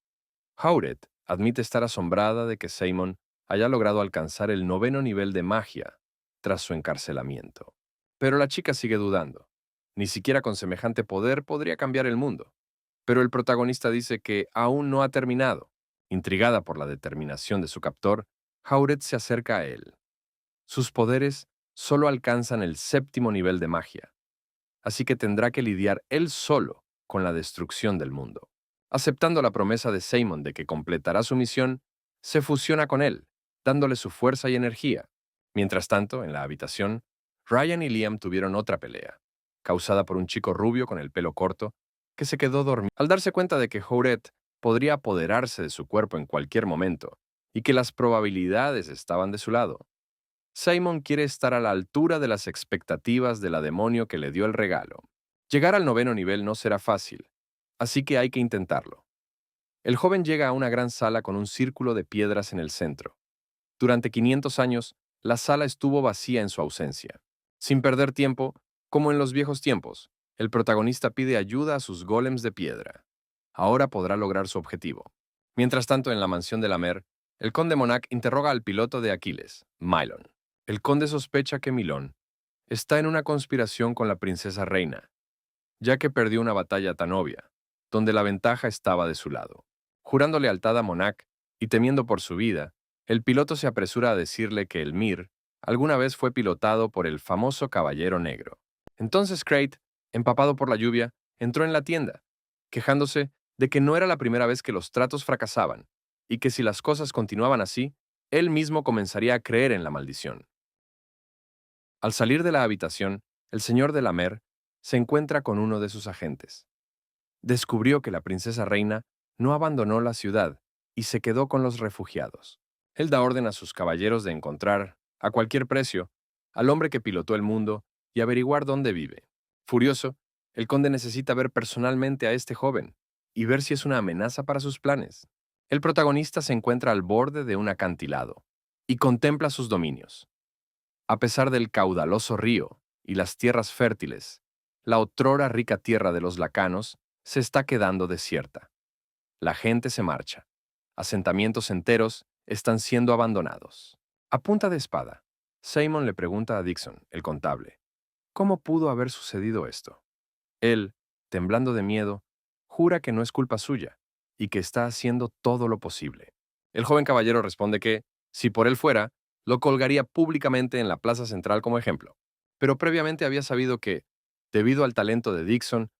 Jauret admite estar asombrada de que Simon haya logrado alcanzar el 9º nivel de magia tras su encarcelamiento. Pero la chica sigue dudando. Ni siquiera con semejante poder podría cambiar el mundo. Pero el protagonista dice que aún no ha terminado. Intrigada por la determinación de su captor, Jauret se acerca a él. Sus poderes solo alcanzan el 7º nivel de magia, así que tendrá que lidiar él solo con la destrucción del mundo. Aceptando la promesa de Simon de que completará su misión, se fusiona con él, dándole su fuerza y energía. Mientras tanto, en la habitación, Ryan y Liam tuvieron otra pelea, causada por un chico rubio con el pelo corto que se quedó dormido. Al darse cuenta de que Jauret podría apoderarse de su cuerpo en cualquier momento y que las probabilidades estaban de su lado, Simon quiere estar a la altura de las expectativas de la demonio que le dio el regalo. Llegar al 9º nivel no será fácil, así que hay que intentarlo. El joven llega a una gran sala con un círculo de piedras en el centro. Durante 500 años, la sala estuvo vacía en su ausencia. Sin perder tiempo, como en los viejos tiempos, el protagonista pide ayuda a sus gólems de piedra. Ahora podrá lograr su objetivo. Mientras tanto, en la mansión de la Mer, el conde Monac interroga al piloto de Aquiles, Milon. El conde sospecha que Milón está en una conspiración con la princesa reina, ya que perdió una batalla tan obvia, donde la ventaja estaba de su lado. Jurando lealtad a Monac y temiendo por su vida, el piloto se apresura a decirle que el Mir alguna vez fue pilotado por el famoso Caballero Negro. Entonces Crate, empapado por la lluvia, entró en la tienda, quejándose de que no era la primera vez que los tratos fracasaban y que si las cosas continuaban así, él mismo comenzaría a creer en la maldición. Al salir de la habitación, el señor de la Mer se encuentra con uno de sus agentes. Descubrió que la princesa reina no abandonó la ciudad y se quedó con los refugiados. Él da orden a sus caballeros de encontrar, a cualquier precio, al hombre que pilotó el mundo y averiguar dónde vive. Furioso, el conde necesita ver personalmente a este joven y ver si es una amenaza para sus planes. El protagonista se encuentra al borde de un acantilado y contempla sus dominios. A pesar del caudaloso río y las tierras fértiles, la otrora rica tierra de los lacanos se está quedando desierta. La gente se marcha. Asentamientos enteros están siendo abandonados. A punta de espada, Simon le pregunta a Dixon, el contable, ¿cómo pudo haber sucedido esto? Él, temblando de miedo, jura que no es culpa suya y que está haciendo todo lo posible. El joven caballero responde que, si por él fuera, lo colgaría públicamente en la plaza central como ejemplo. Pero previamente había sabido que, debido al talento de Dixon,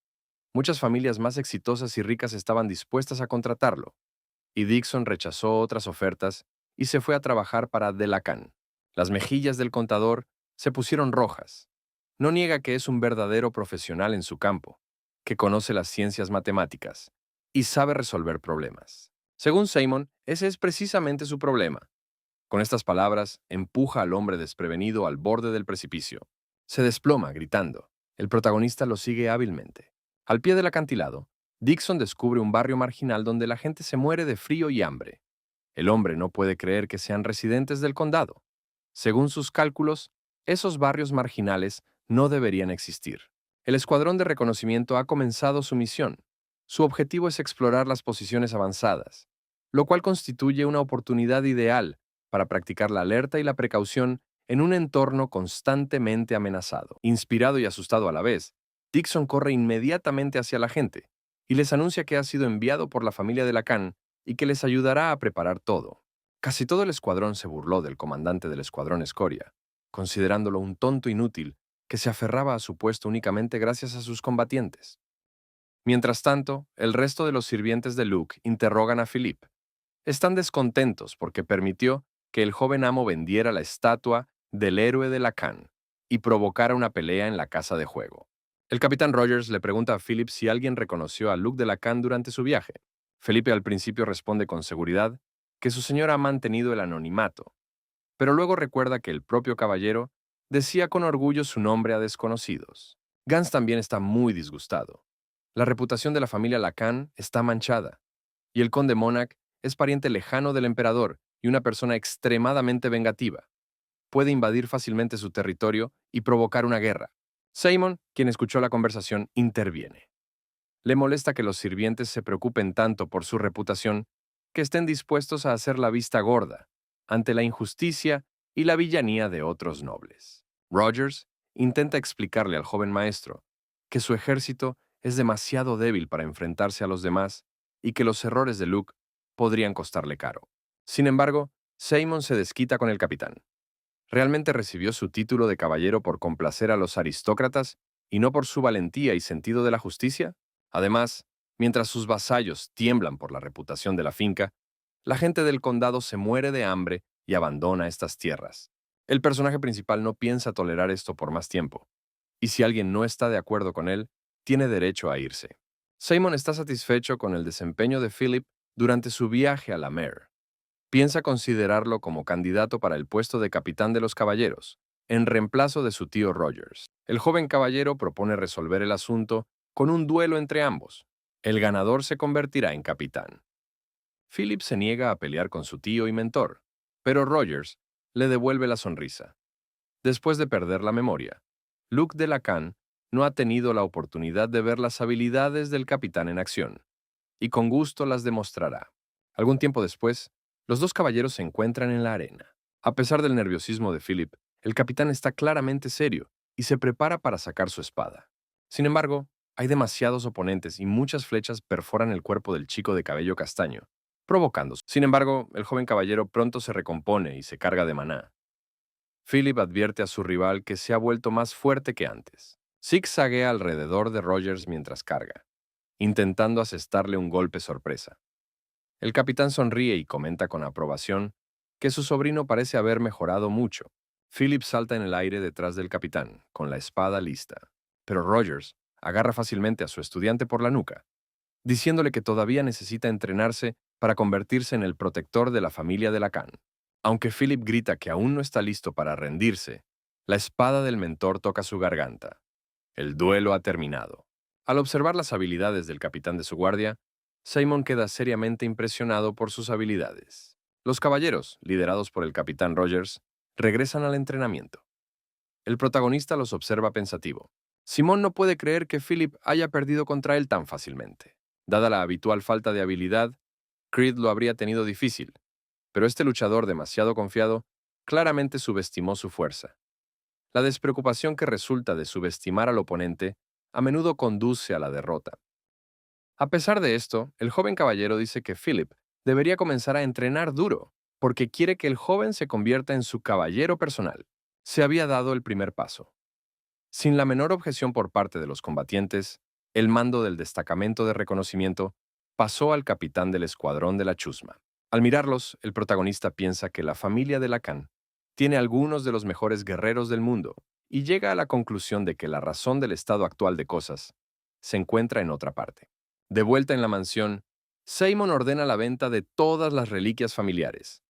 muchas familias más exitosas y ricas estaban dispuestas a contratarlo, y Dixon rechazó otras ofertas y se fue a trabajar para Delacan. Las mejillas del contador se pusieron rojas. No niega que es un verdadero profesional en su campo, que conoce las ciencias matemáticas y sabe resolver problemas. Según Simon, ese es precisamente su problema. Con estas palabras, empuja al hombre desprevenido al borde del precipicio. Se desploma, gritando. El protagonista lo sigue hábilmente. Al pie del acantilado, Dixon descubre un barrio marginal donde la gente se muere de frío y hambre. El hombre no puede creer que sean residentes del condado. Según sus cálculos, esos barrios marginales no deberían existir. El escuadrón de reconocimiento ha comenzado su misión. Su objetivo es explorar las posiciones avanzadas, lo cual constituye una oportunidad ideal para practicar la alerta y la precaución en un entorno constantemente amenazado. Inspirado y asustado a la vez, Dixon corre inmediatamente hacia la gente y les anuncia que ha sido enviado por la familia de Lacan y que les ayudará a preparar todo. Casi todo el escuadrón se burló del comandante del escuadrón Escoria, considerándolo un tonto inútil que se aferraba a su puesto únicamente gracias a sus combatientes. Mientras tanto, el resto de los sirvientes de Luke interrogan a Philip. Están descontentos porque permitió que el joven amo vendiera la estatua del héroe de Lacan y provocara una pelea en la casa de juego. El capitán Rogers le pregunta a Philip si alguien reconoció a Luke de Lacan durante su viaje. Felipe al principio responde con seguridad que su señora ha mantenido el anonimato, pero luego recuerda que el propio caballero decía con orgullo su nombre a desconocidos. Gans también está muy disgustado. La reputación de la familia Lacan está manchada, y el conde Monarch es pariente lejano del emperador y una persona extremadamente vengativa. Puede invadir fácilmente su territorio y provocar una guerra. Simon, quien escuchó la conversación, interviene. Le molesta que los sirvientes se preocupen tanto por su reputación que estén dispuestos a hacer la vista gorda ante la injusticia y la villanía de otros nobles. Rogers intenta explicarle al joven maestro que su ejército es demasiado débil para enfrentarse a los demás y que los errores de Luke podrían costarle caro. Sin embargo, Simon se desquita con el capitán. ¿Realmente recibió su título de caballero por complacer a los aristócratas y no por su valentía y sentido de la justicia? Además, mientras sus vasallos tiemblan por la reputación de la finca, la gente del condado se muere de hambre y abandona estas tierras. El personaje principal no piensa tolerar esto por más tiempo, y si alguien no está de acuerdo con él, tiene derecho a irse. Simon está satisfecho con el desempeño de Philip durante su viaje a la Mer. Piensa considerarlo como candidato para el puesto de capitán de los caballeros, en reemplazo de su tío Rogers. El joven caballero propone resolver el asunto con un duelo entre ambos. El ganador se convertirá en capitán. Philip se niega a pelear con su tío y mentor, pero Rogers le devuelve la sonrisa. Después de perder la memoria, Luke de Lacan no ha tenido la oportunidad de ver las habilidades del capitán en acción, y con gusto las demostrará. Algún tiempo después, los dos caballeros se encuentran en la arena. A pesar del nerviosismo de Philip, el capitán está claramente serio y se prepara para sacar su espada. Sin embargo, hay demasiados oponentes y muchas flechas perforan el cuerpo del chico de cabello castaño, provocándose. Sin embargo, el joven caballero pronto se recompone y se carga de maná. Philip advierte a su rival que se ha vuelto más fuerte que antes. Zigzaguea alrededor de Rogers mientras carga, intentando asestarle un golpe sorpresa. El capitán sonríe y comenta con aprobación que su sobrino parece haber mejorado mucho. Philip salta en el aire detrás del capitán, con la espada lista, pero Rogers agarra fácilmente a su estudiante por la nuca, diciéndole que todavía necesita entrenarse para convertirse en el protector de la familia de Lacan. Aunque Philip grita que aún no está listo para rendirse, la espada del mentor toca su garganta. El duelo ha terminado. Al observar las habilidades del capitán de su guardia, Simon queda seriamente impresionado por sus habilidades. Los caballeros, liderados por el capitán Rogers, regresan al entrenamiento. El protagonista los observa pensativo. Simón no puede creer que Philip haya perdido contra él tan fácilmente. Dada la habitual falta de habilidad, Creed lo habría tenido difícil, pero este luchador demasiado confiado claramente subestimó su fuerza. La despreocupación que resulta de subestimar al oponente a menudo conduce a la derrota. A pesar de esto, el joven caballero dice que Philip debería comenzar a entrenar duro, porque quiere que el joven se convierta en su caballero personal. Se había dado el primer paso. Sin la menor objeción por parte de los combatientes, el mando del destacamento de reconocimiento pasó al capitán del escuadrón de la chusma. Al mirarlos, el protagonista piensa que la familia de Lacan tiene algunos de los mejores guerreros del mundo y llega a la conclusión de que la razón del estado actual de cosas se encuentra en otra parte. De vuelta en la mansión, Simon ordena la venta de todas las reliquias familiares.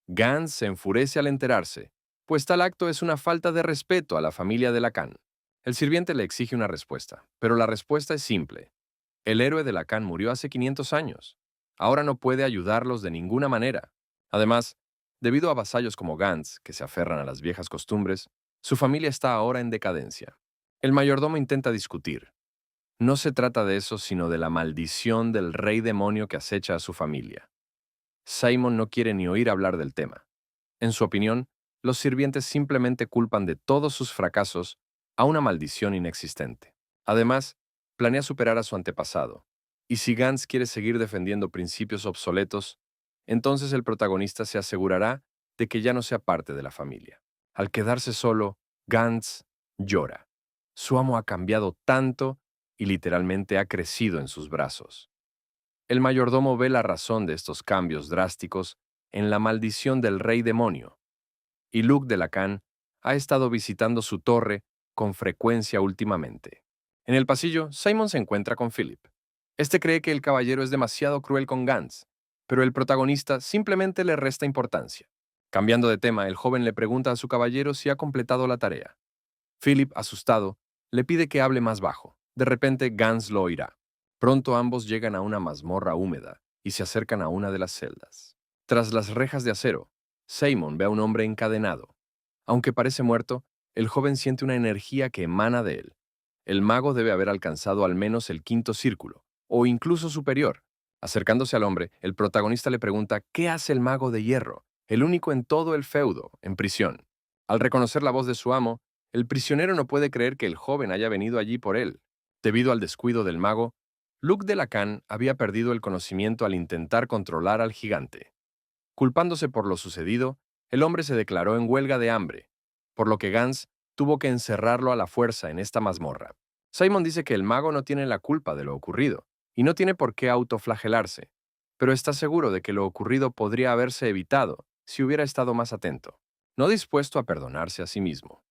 Gans se enfurece al enterarse, pues tal acto es una falta de respeto a la familia de Lacan. El sirviente le exige una respuesta, pero la respuesta es simple. El héroe de Lacan murió hace 500 años. Ahora no puede ayudarlos de ninguna manera. Además, debido a vasallos como Gantz, que se aferran a las viejas costumbres, su familia está ahora en decadencia. El mayordomo intenta discutir. No se trata de eso, sino de la maldición del rey demonio que acecha a su familia. Simon no quiere ni oír hablar del tema. En su opinión, los sirvientes simplemente culpan de todos sus fracasos a una maldición inexistente. Además, planea superar a su antepasado. Y si Gantz quiere seguir defendiendo principios obsoletos, entonces el protagonista se asegurará de que ya no sea parte de la familia. Al quedarse solo, Gantz llora. Su amo ha cambiado tanto y literalmente ha crecido en sus brazos. El mayordomo ve la razón de estos cambios drásticos en la maldición del rey demonio, y Luc de Lacan ha estado visitando su torre con frecuencia últimamente. En el pasillo, Simon se encuentra con Philip. Este cree que el caballero es demasiado cruel con Gantz, pero el protagonista simplemente le resta importancia. Cambiando de tema, el joven le pregunta a su caballero si ha completado la tarea. Philip, asustado, le pide que hable más bajo. De repente, Gantz lo oirá. Pronto ambos llegan a una mazmorra húmeda y se acercan a una de las celdas. Tras las rejas de acero, Simon ve a un hombre encadenado. Aunque parece muerto, el joven siente una energía que emana de él. El mago debe haber alcanzado al menos el quinto círculo, o incluso superior. Acercándose al hombre, el protagonista le pregunta qué hace el mago de hierro, el único en todo el feudo, en prisión. Al reconocer la voz de su amo, el prisionero no puede creer que el joven haya venido allí por él. Debido al descuido del mago, Luc de Lacan había perdido el conocimiento al intentar controlar al gigante. Culpándose por lo sucedido, el hombre se declaró en huelga de hambre, por lo que Gantz tuvo que encerrarlo a la fuerza en esta mazmorra. Simon dice que el mago no tiene la culpa de lo ocurrido, y no tiene por qué autoflagelarse, pero está seguro de que lo ocurrido podría haberse evitado si hubiera estado más atento, no dispuesto a perdonarse a sí mismo.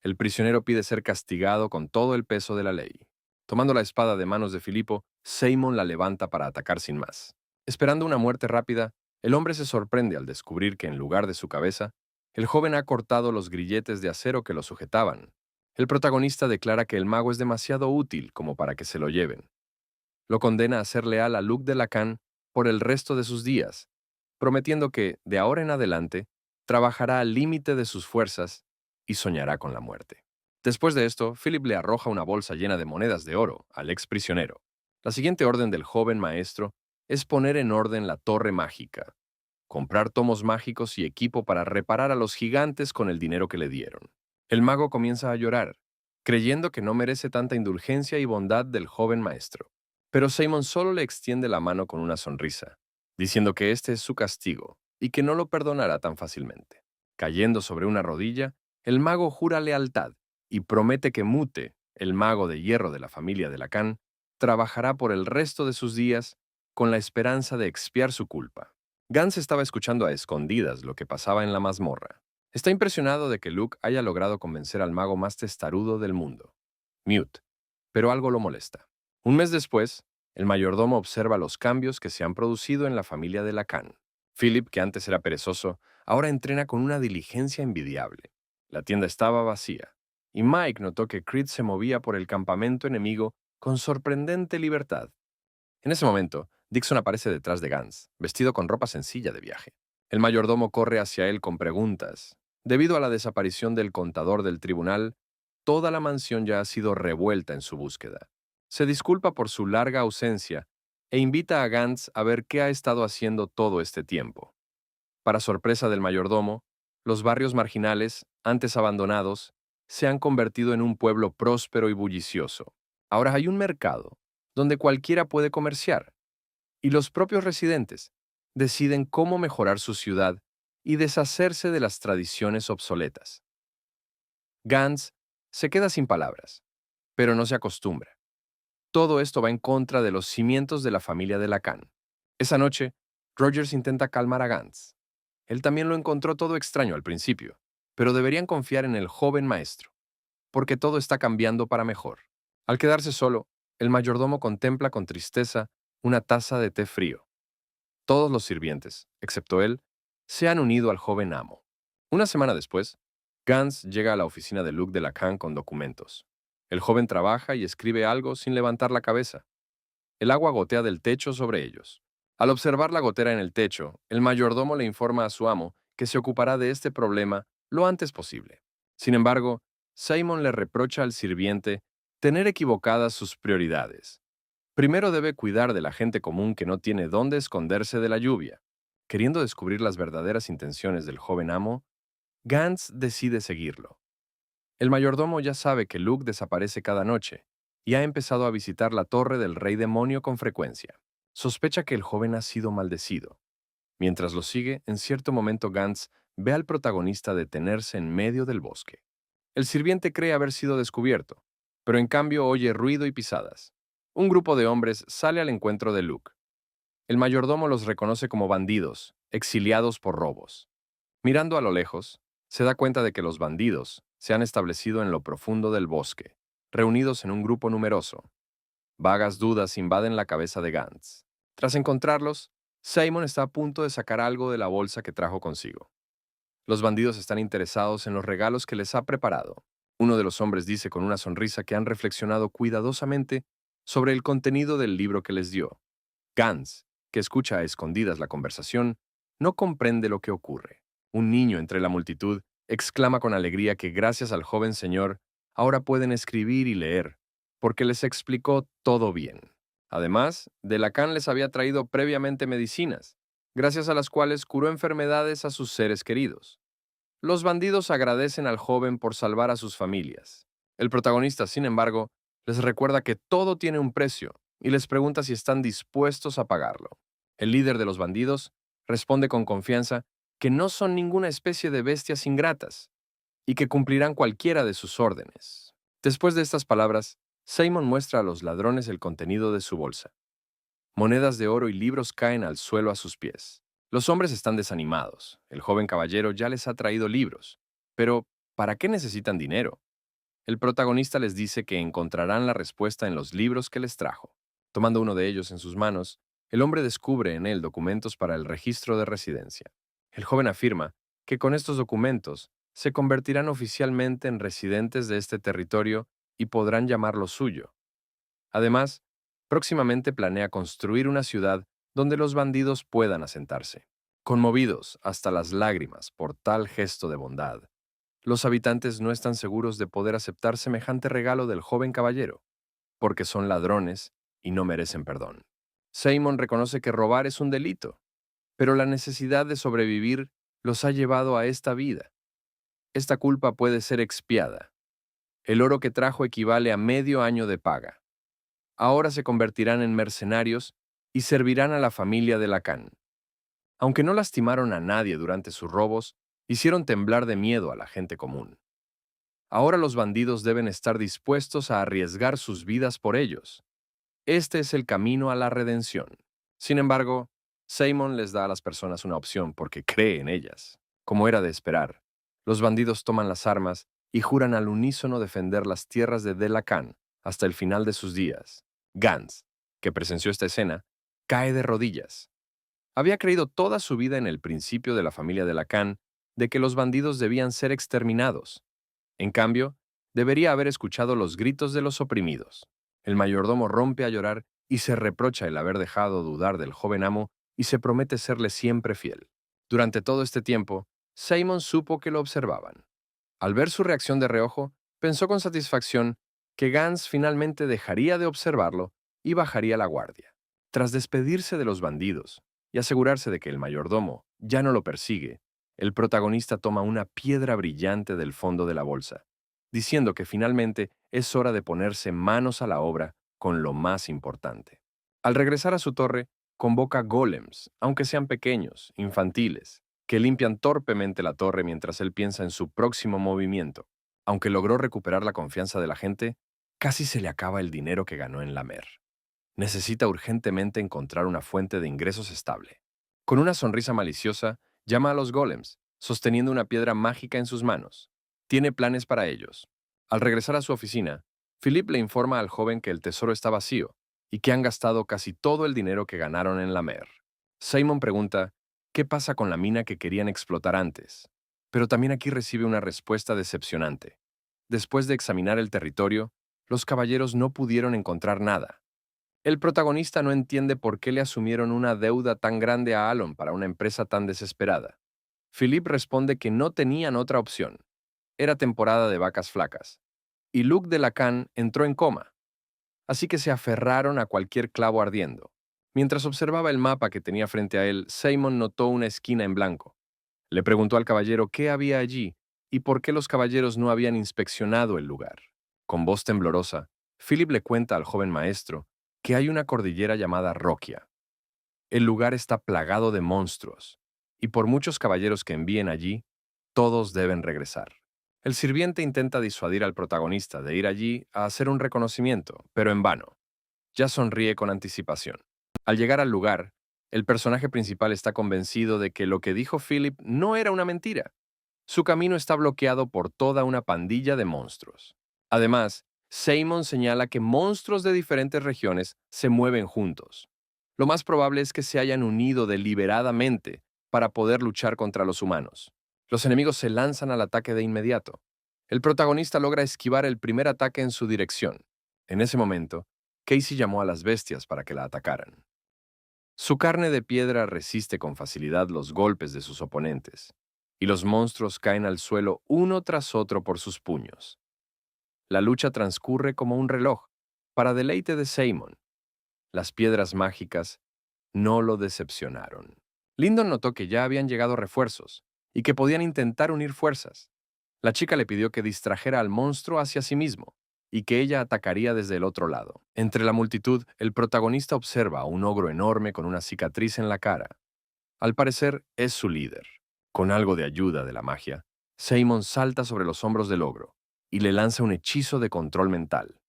El prisionero pide ser castigado con todo el peso de la ley. Tomando la espada de manos de Filipo, Simon la levanta para atacar sin más. Esperando una muerte rápida, el hombre se sorprende al descubrir que en lugar de su cabeza, el joven ha cortado los grilletes de acero que lo sujetaban. El protagonista declara que el mago es demasiado útil como para que se lo lleven. Lo condena a ser leal a Luc de Lacan por el resto de sus días, prometiendo que, de ahora en adelante, trabajará al límite de sus fuerzas y soñará con la muerte. Después de esto, Philip le arroja una bolsa llena de monedas de oro al ex prisionero. La siguiente orden del joven maestro es poner en orden la torre mágica, comprar tomos mágicos y equipo para reparar a los gigantes con el dinero que le dieron. El mago comienza a llorar, creyendo que no merece tanta indulgencia y bondad del joven maestro. Pero Simon solo le extiende la mano con una sonrisa, diciendo que este es su castigo y que no lo perdonará tan fácilmente. Cayendo sobre una rodilla, el mago jura lealtad y promete que Mute, el mago de hierro de la familia de Lacan, trabajará por el resto de sus días con la esperanza de expiar su culpa. Gantz estaba escuchando a escondidas lo que pasaba en la mazmorra. Está impresionado de que Luke haya logrado convencer al mago más testarudo del mundo, Mute, pero algo lo molesta. Un mes después, el mayordomo observa los cambios que se han producido en la familia de Lacan. Philip, que antes era perezoso, ahora entrena con una diligencia envidiable. La tienda estaba vacía, y Mike notó que Creed se movía por el campamento enemigo con sorprendente libertad. En ese momento, Dixon aparece detrás de Gantz, vestido con ropa sencilla de viaje. El mayordomo corre hacia él con preguntas. Debido a la desaparición del contador del tribunal, toda la mansión ya ha sido revuelta en su búsqueda. Se disculpa por su larga ausencia e invita a Gantz a ver qué ha estado haciendo todo este tiempo. Para sorpresa del mayordomo, los barrios marginales, antes abandonados, se han convertido en un pueblo próspero y bullicioso. Ahora hay un mercado donde cualquiera puede comerciar, y los propios residentes deciden cómo mejorar su ciudad y deshacerse de las tradiciones obsoletas. Gantz se queda sin palabras, pero no se acostumbra. Todo esto va en contra de los cimientos de la familia de Lacan. Esa noche, Rogers intenta calmar a Gantz. Él también lo encontró todo extraño al principio, pero deberían confiar en el joven maestro, porque todo está cambiando para mejor. Al quedarse solo, el mayordomo contempla con tristeza una taza de té frío. Todos los sirvientes, excepto él, se han unido al joven amo. Una semana después, Gantz llega a la oficina de Luc de Lacan con documentos. El joven trabaja y escribe algo sin levantar la cabeza. El agua gotea del techo sobre ellos. Al observar la gotera en el techo, el mayordomo le informa a su amo que se ocupará de este problema lo antes posible. Sin embargo, Simon le reprocha al sirviente tener equivocadas sus prioridades. Primero debe cuidar de la gente común que no tiene dónde esconderse de la lluvia. Queriendo descubrir las verdaderas intenciones del joven amo, Gantz decide seguirlo. El mayordomo ya sabe que Luke desaparece cada noche y ha empezado a visitar la torre del rey demonio con frecuencia. Sospecha que el joven ha sido maldecido. Mientras lo sigue, en cierto momento Gantz ve al protagonista detenerse en medio del bosque. El sirviente cree haber sido descubierto, pero en cambio oye ruido y pisadas. Un grupo de hombres sale al encuentro de Luke. El mayordomo los reconoce como bandidos, exiliados por robos. Mirando a lo lejos, se da cuenta de que los bandidos se han establecido en lo profundo del bosque, reunidos en un grupo numeroso. Vagas dudas invaden la cabeza de Gantz. Tras encontrarlos, Simon está a punto de sacar algo de la bolsa que trajo consigo. Los bandidos están interesados en los regalos que les ha preparado. Uno de los hombres dice con una sonrisa que han reflexionado cuidadosamente sobre el contenido del libro que les dio. Gantz, que escucha a escondidas la conversación, no comprende lo que ocurre. Un niño entre la multitud exclama con alegría que gracias al joven señor ahora pueden escribir y leer, porque les explicó todo bien. Además, Delacan les había traído previamente medicinas, gracias a las cuales curó enfermedades a sus seres queridos. Los bandidos agradecen al joven por salvar a sus familias. El protagonista, sin embargo, les recuerda que todo tiene un precio y les pregunta si están dispuestos a pagarlo. El líder de los bandidos responde con confianza que no son ninguna especie de bestias ingratas y que cumplirán cualquiera de sus órdenes. Después de estas palabras, Simon muestra a los ladrones el contenido de su bolsa. Monedas de oro y libros caen al suelo a sus pies. Los hombres están desanimados. El joven caballero ya les ha traído libros. Pero, ¿para qué necesitan dinero? El protagonista les dice que encontrarán la respuesta en los libros que les trajo. Tomando uno de ellos en sus manos, el hombre descubre en él documentos para el registro de residencia. El joven afirma que con estos documentos se convertirán oficialmente en residentes de este territorio y podrán llamarlo suyo. Además, próximamente planea construir una ciudad donde los bandidos puedan asentarse. Conmovidos hasta las lágrimas por tal gesto de bondad, los habitantes no están seguros de poder aceptar semejante regalo del joven caballero, porque son ladrones y no merecen perdón. Simon reconoce que robar es un delito, pero la necesidad de sobrevivir los ha llevado a esta vida. Esta culpa puede ser expiada. El oro que trajo equivale a medio año de paga. Ahora se convertirán en mercenarios y servirán a la familia de Lacan. Aunque no lastimaron a nadie durante sus robos, hicieron temblar de miedo a la gente común. Ahora los bandidos deben estar dispuestos a arriesgar sus vidas por ellos. Este es el camino a la redención. Sin embargo, Simon les da a las personas una opción porque cree en ellas. Como era de esperar, los bandidos toman las armas y juran al unísono defender las tierras de Delacan hasta el final de sus días. Gantz, que presenció esta escena, cae de rodillas. Había creído toda su vida en el principio de la familia Delacan de que los bandidos debían ser exterminados. En cambio, debería haber escuchado los gritos de los oprimidos. El mayordomo rompe a llorar y se reprocha el haber dejado dudar del joven amo y se promete serle siempre fiel. Durante todo este tiempo, Simon supo que lo observaban. Al ver su reacción de reojo, pensó con satisfacción que Gantz finalmente dejaría de observarlo y bajaría la guardia. Tras despedirse de los bandidos y asegurarse de que el mayordomo ya no lo persigue, el protagonista toma una piedra brillante del fondo de la bolsa, diciendo que finalmente es hora de ponerse manos a la obra con lo más importante. Al regresar a su torre, convoca golems, aunque sean pequeños, infantiles, que limpian torpemente la torre mientras él piensa en su próximo movimiento. Aunque logró recuperar la confianza de la gente, casi se le acaba el dinero que ganó en la mer. Necesita urgentemente encontrar una fuente de ingresos estable. Con una sonrisa maliciosa, llama a los golems, sosteniendo una piedra mágica en sus manos. Tiene planes para ellos. Al regresar a su oficina, Philip le informa al joven que el tesoro está vacío y que han gastado casi todo el dinero que ganaron en la mer. Simon pregunta qué pasa con la mina que querían explotar antes, pero también aquí recibe una respuesta decepcionante. Después de examinar el territorio, los caballeros no pudieron encontrar nada. El protagonista no entiende por qué le asumieron una deuda tan grande a Alon para una empresa tan desesperada. Philip responde que no tenían otra opción. Era temporada de vacas flacas. Y Luc de Lacan entró en coma, así que se aferraron a cualquier clavo ardiendo. Mientras observaba el mapa que tenía frente a él, Simon notó una esquina en blanco. Le preguntó al caballero qué había allí y por qué los caballeros no habían inspeccionado el lugar. Con voz temblorosa, Philip le cuenta al joven maestro que hay una cordillera llamada Roquia. El lugar está plagado de monstruos, y por muchos caballeros que envíen allí, todos deben regresar. El sirviente intenta disuadir al protagonista de ir allí a hacer un reconocimiento, pero en vano. Ya sonríe con anticipación. Al llegar al lugar, el personaje principal está convencido de que lo que dijo Philip no era una mentira. Su camino está bloqueado por toda una pandilla de monstruos. Además, Simon señala que monstruos de diferentes regiones se mueven juntos. Lo más probable es que se hayan unido deliberadamente para poder luchar contra los humanos. Los enemigos se lanzan al ataque de inmediato. El protagonista logra esquivar el primer ataque en su dirección. En ese momento, Casey llamó a las bestias para que la atacaran. Su carne de piedra resiste con facilidad los golpes de sus oponentes, y los monstruos caen al suelo uno tras otro por sus puños. La lucha transcurre como un reloj, para deleite de Simon. Las piedras mágicas no lo decepcionaron. Lyndon notó que ya habían llegado refuerzos y que podían intentar unir fuerzas. La chica le pidió que distrajera al monstruo hacia sí mismo y que ella atacaría desde el otro lado. Entre la multitud, el protagonista observa a un ogro enorme con una cicatriz en la cara. Al parecer, es su líder. Con algo de ayuda de la magia, Simon salta sobre los hombros del ogro y le lanza un hechizo de control mental,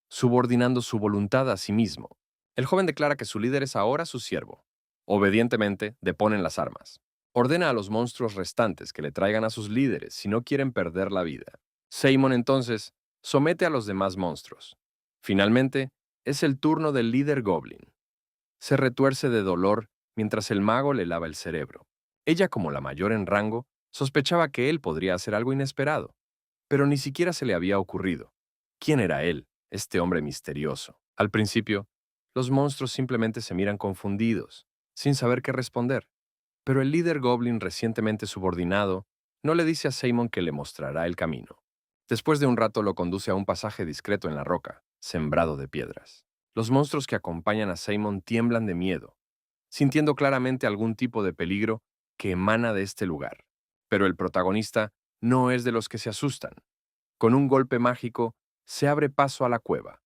subordinando su voluntad a sí mismo. El joven declara que su líder es ahora su siervo. Obedientemente, deponen las armas. Ordena a los monstruos restantes que le traigan a sus líderes si no quieren perder la vida. Simon entonces somete a los demás monstruos. Finalmente, es el turno del líder Goblin. Se retuerce de dolor mientras el mago le lava el cerebro. Ella, como la mayor en rango, sospechaba que él podría hacer algo inesperado, pero ni siquiera se le había ocurrido. ¿Quién era él, este hombre misterioso? Al principio, los monstruos simplemente se miran confundidos, sin saber qué responder. Pero el líder Goblin recientemente subordinado no le dice a Simon que le mostrará el camino. Después de un rato lo conduce a un pasaje discreto en la roca, sembrado de piedras. Los monstruos que acompañan a Simon tiemblan de miedo, sintiendo claramente algún tipo de peligro que emana de este lugar. Pero el protagonista no es de los que se asustan. Con un golpe mágico, se abre paso a la cueva.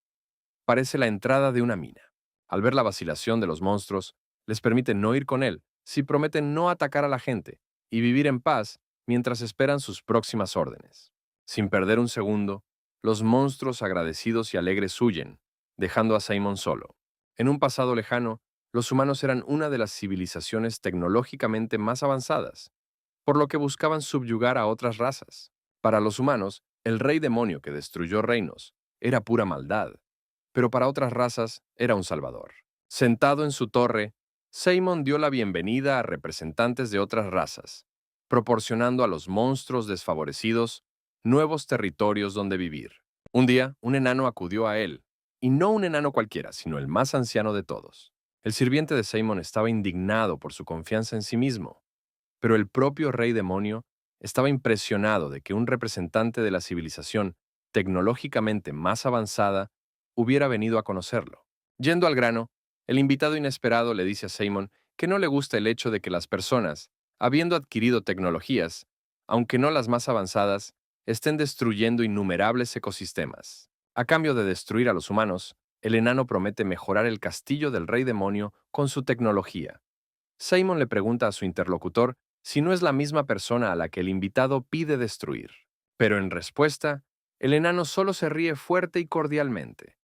Parece la entrada de una mina. Al ver la vacilación de los monstruos, les permite no ir con él si prometen no atacar a la gente y vivir en paz mientras esperan sus próximas órdenes. Sin perder un segundo, los monstruos agradecidos y alegres huyen, dejando a Simon solo. En un pasado lejano, los humanos eran una de las civilizaciones tecnológicamente más avanzadas, por lo que buscaban subyugar a otras razas. Para los humanos, el rey demonio que destruyó reinos era pura maldad, pero para otras razas era un salvador. Sentado en su torre, Simon dio la bienvenida a representantes de otras razas, proporcionando a los monstruos desfavorecidos nuevos territorios donde vivir. Un día, un enano acudió a él, y no un enano cualquiera, sino el más anciano de todos. El sirviente de Simon estaba indignado por su confianza en sí mismo, pero el propio rey demonio estaba impresionado de que un representante de la civilización tecnológicamente más avanzada hubiera venido a conocerlo. Yendo al grano, el invitado inesperado le dice a Simon que no le gusta el hecho de que las personas, habiendo adquirido tecnologías, aunque no las más avanzadas, estén destruyendo innumerables ecosistemas. A cambio de destruir a los humanos, el enano promete mejorar el castillo del rey demonio con su tecnología. Simon le pregunta a su interlocutor si no es la misma persona a la que el invitado pide destruir. Pero en respuesta, el enano solo se ríe fuerte y cordialmente.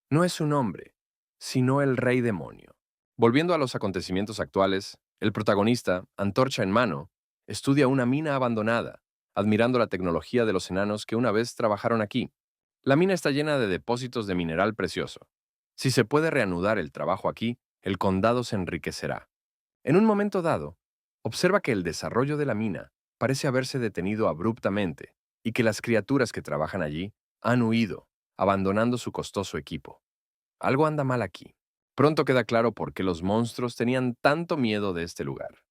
No es un hombre, sino el rey demonio. Volviendo a los acontecimientos actuales, el protagonista, antorcha en mano, estudia una mina abandonada, admirando la tecnología de los enanos que una vez trabajaron aquí. La mina está llena de depósitos de mineral precioso. Si se puede reanudar el trabajo aquí, el condado se enriquecerá. En un momento dado, observa que el desarrollo de la mina parece haberse detenido abruptamente y que las criaturas que trabajan allí han huido, abandonando su costoso equipo. Algo anda mal aquí. Pronto queda claro por qué los monstruos tenían tanto miedo de este lugar.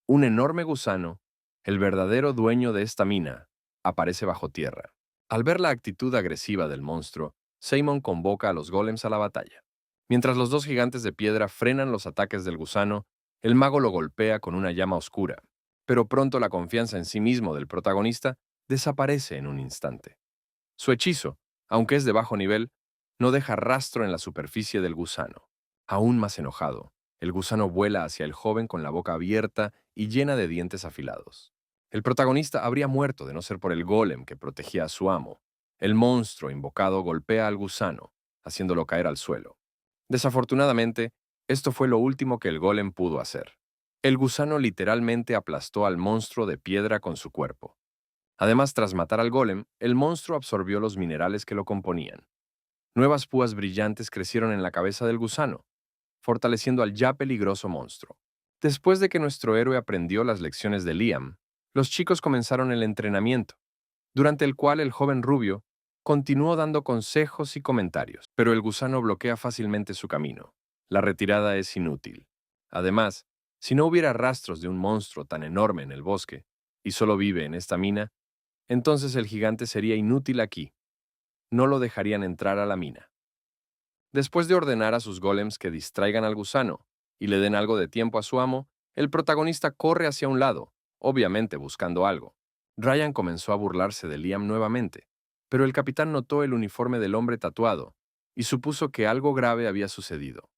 Un enorme gusano, el verdadero dueño de esta mina, aparece bajo tierra. Al ver la actitud agresiva del monstruo, Simon convoca a los golems a la batalla. Mientras los dos gigantes de piedra frenan los ataques del gusano, el mago lo golpea con una llama oscura. Pero pronto la confianza en sí mismo del protagonista desaparece en un instante. Su hechizo, aunque es de bajo nivel, no deja rastro en la superficie del gusano. Aún más enojado, el gusano vuela hacia el joven con la boca abierta y llena de dientes afilados. El protagonista habría muerto de no ser por el golem que protegía a su amo. El monstruo invocado golpea al gusano, haciéndolo caer al suelo. Desafortunadamente, esto fue lo último que el golem pudo hacer. El gusano literalmente aplastó al monstruo de piedra con su cuerpo. Además, tras matar al golem, el monstruo absorbió los minerales que lo componían. Nuevas púas brillantes crecieron en la cabeza del gusano, fortaleciendo al ya peligroso monstruo. Después de que nuestro héroe aprendió las lecciones de Liam, los chicos comenzaron el entrenamiento, durante el cual el joven rubio continuó dando consejos y comentarios, pero el gusano bloquea fácilmente su camino. La retirada es inútil. Además, si no hubiera rastros de un monstruo tan enorme en el bosque, y solo vive en esta mina, entonces el gigante sería inútil aquí. No lo dejarían entrar a la mina. Después de ordenar a sus golems que distraigan al gusano y le den algo de tiempo a su amo, el protagonista corre hacia un lado, obviamente buscando algo. Ryan comenzó a burlarse de Liam nuevamente, pero el capitán notó el uniforme del hombre tatuado y supuso que algo grave había sucedido.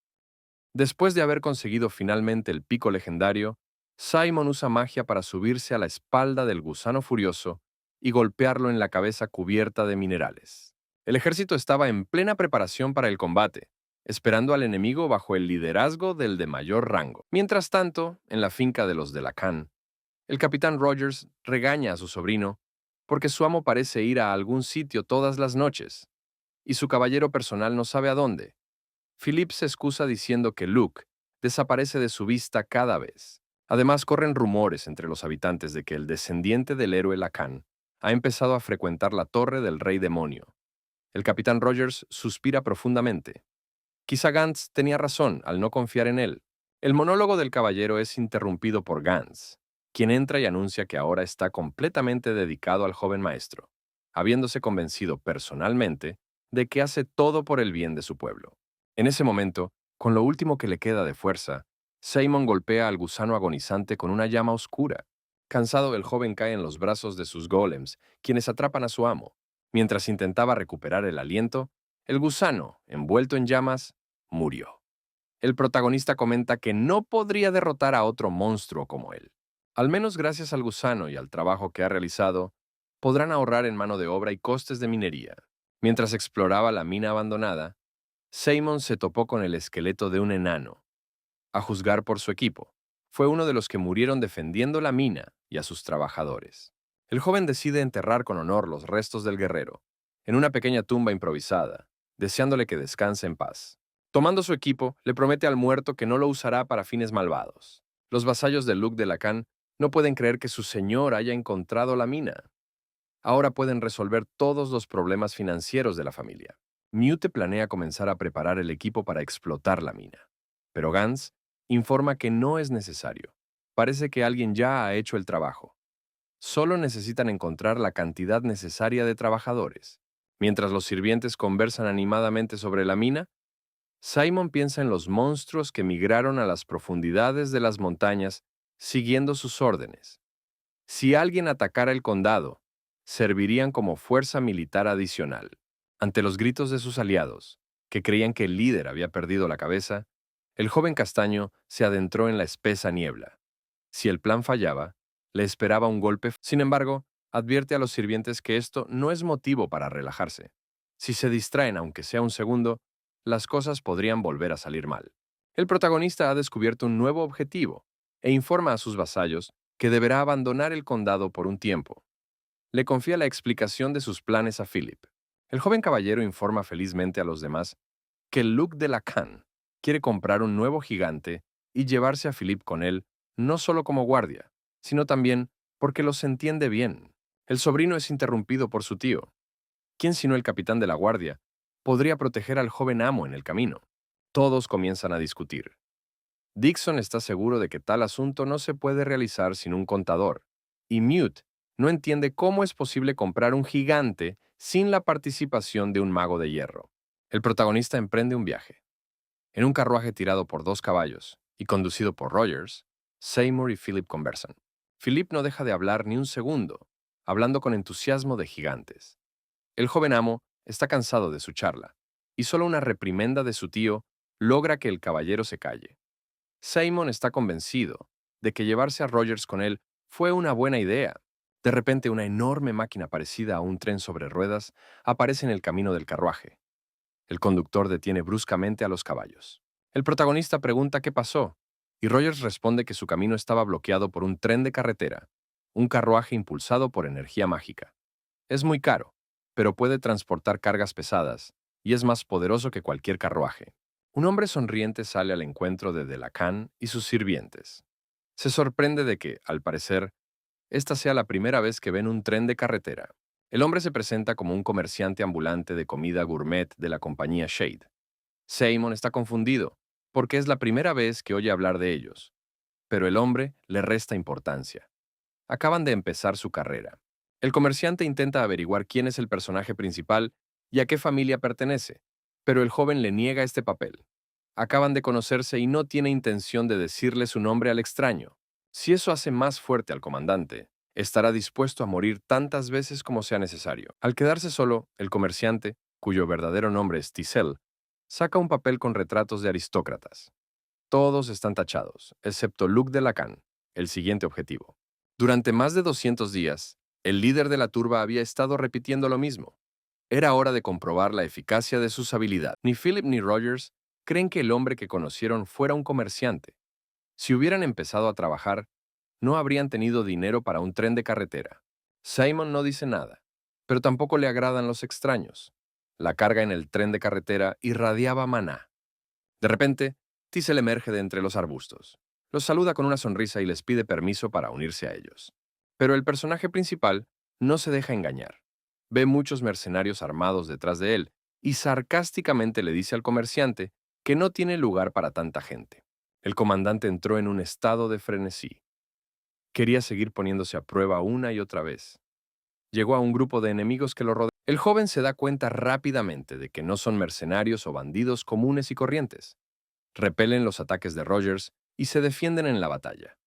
Después de haber conseguido finalmente el pico legendario, Simon usa magia para subirse a la espalda del gusano furioso y golpearlo en la cabeza cubierta de minerales. El ejército estaba en plena preparación para el combate, esperando al enemigo bajo el liderazgo del de mayor rango. Mientras tanto, en la finca de los de Lacan, el capitán Rogers regaña a su sobrino porque su amo parece ir a algún sitio todas las noches y su caballero personal no sabe a dónde. Philip se excusa diciendo que Luke desaparece de su vista cada vez. Además, corren rumores entre los habitantes de que el descendiente del héroe Lacan ha empezado a frecuentar la torre del rey demonio. El capitán Rogers suspira profundamente. Quizá Gantz tenía razón al no confiar en él. El monólogo del caballero es interrumpido por Gantz, quien entra y anuncia que ahora está completamente dedicado al joven maestro, habiéndose convencido personalmente de que hace todo por el bien de su pueblo. En ese momento, con lo último que le queda de fuerza, Simon golpea al gusano agonizante con una llama oscura. Cansado, el joven cae en los brazos de sus golems, quienes atrapan a su amo. Mientras intentaba recuperar el aliento, el gusano, envuelto en llamas, murió. El protagonista comenta que no podría derrotar a otro monstruo como él. Al menos gracias al gusano y al trabajo que ha realizado, podrán ahorrar en mano de obra y costes de minería. Mientras exploraba la mina abandonada, Simon se topó con el esqueleto de un enano. A juzgar por su equipo, fue uno de los que murieron defendiendo la mina y a sus trabajadores. El joven decide enterrar con honor los restos del guerrero, en una pequeña tumba improvisada, deseándole que descanse en paz. Tomando su equipo, le promete al muerto que no lo usará para fines malvados. Los vasallos de Luke de Lacan no pueden creer que su señor haya encontrado la mina. Ahora pueden resolver todos los problemas financieros de la familia. Mute planea comenzar a preparar el equipo para explotar la mina. Pero Gans informa que no es necesario. Parece que alguien ya ha hecho el trabajo. Solo necesitan encontrar la cantidad necesaria de trabajadores. Mientras los sirvientes conversan animadamente sobre la mina, Simon piensa en los monstruos que migraron a las profundidades de las montañas siguiendo sus órdenes. Si alguien atacara el condado, servirían como fuerza militar adicional. Ante los gritos de sus aliados, que creían que el líder había perdido la cabeza, el joven castaño se adentró en la espesa niebla. Si el plan fallaba, le esperaba un golpe. Sin embargo, advierte a los sirvientes que esto no es motivo para relajarse. Si se distraen aunque sea un segundo, las cosas podrían volver a salir mal. El protagonista ha descubierto un nuevo objetivo e informa a sus vasallos que deberá abandonar el condado por un tiempo. Le confía la explicación de sus planes a Philip. El joven caballero informa felizmente a los demás que Luke de Lacan quiere comprar un nuevo gigante y llevarse a Philip con él, no solo como guardia, sino también porque los entiende bien. El sobrino es interrumpido por su tío, ¿Quién sino el capitán de la guardia podría proteger al joven amo en el camino? Todos comienzan a discutir. Dixon está seguro de que tal asunto no se puede realizar sin un contador, y Mute no entiende cómo es posible comprar un gigante sin la participación de un mago de hierro. El protagonista emprende un viaje. En un carruaje tirado por 2 caballos y conducido por Rogers, Seymour y Philip conversan. Philip no deja de hablar ni un segundo, hablando con entusiasmo de gigantes. El joven amo está cansado de su charla, y solo una reprimenda de su tío logra que el caballero se calle. Simon está convencido de que llevarse a Rogers con él fue una buena idea. De repente, una enorme máquina parecida a un tren sobre ruedas aparece en el camino del carruaje. El conductor detiene bruscamente a los caballos. El protagonista pregunta qué pasó, y Rogers responde que su camino estaba bloqueado por un tren de carretera, un carruaje impulsado por energía mágica. Es muy caro, pero puede transportar cargas pesadas, y es más poderoso que cualquier carruaje. Un hombre sonriente sale al encuentro de Delacan y sus sirvientes. Se sorprende de que, al parecer, esta sea la primera vez que ven un tren de carretera. El hombre se presenta como un comerciante ambulante de comida gourmet de la compañía Shade. Simon está confundido, porque es la primera vez que oye hablar de ellos, pero el hombre le resta importancia. Acaban de empezar su carrera. El comerciante intenta averiguar quién es el personaje principal y a qué familia pertenece, pero el joven le niega este papel. Acaban de conocerse y no tiene intención de decirle su nombre al extraño. Si eso hace más fuerte al comandante, estará dispuesto a morir tantas veces como sea necesario. Al quedarse solo, el comerciante, cuyo verdadero nombre es Tissel, saca un papel con retratos de aristócratas. Todos están tachados, excepto Luc de Lacan, el siguiente objetivo. Durante más de 200 días, el líder de la turba había estado repitiendo lo mismo. Era hora de comprobar la eficacia de sus habilidades. Ni Philip ni Rogers creen que el hombre que conocieron fuera un comerciante. Si hubieran empezado a trabajar, no habrían tenido dinero para un tren de carretera. Simon no dice nada, pero tampoco le agradan los extraños. La carga en el tren de carretera irradiaba maná. De repente, Tissel emerge de entre los arbustos. Los saluda con una sonrisa y les pide permiso para unirse a ellos. Pero el personaje principal no se deja engañar. Ve muchos mercenarios armados detrás de él y sarcásticamente le dice al comerciante que no tiene lugar para tanta gente. El comandante entró en un estado de frenesí. Quería seguir poniéndose a prueba una y otra vez. Llegó a un grupo de enemigos que lo rodean. El joven se da cuenta rápidamente de que no son mercenarios o bandidos comunes y corrientes. Repelen los ataques de Rogers y se defienden en la batalla.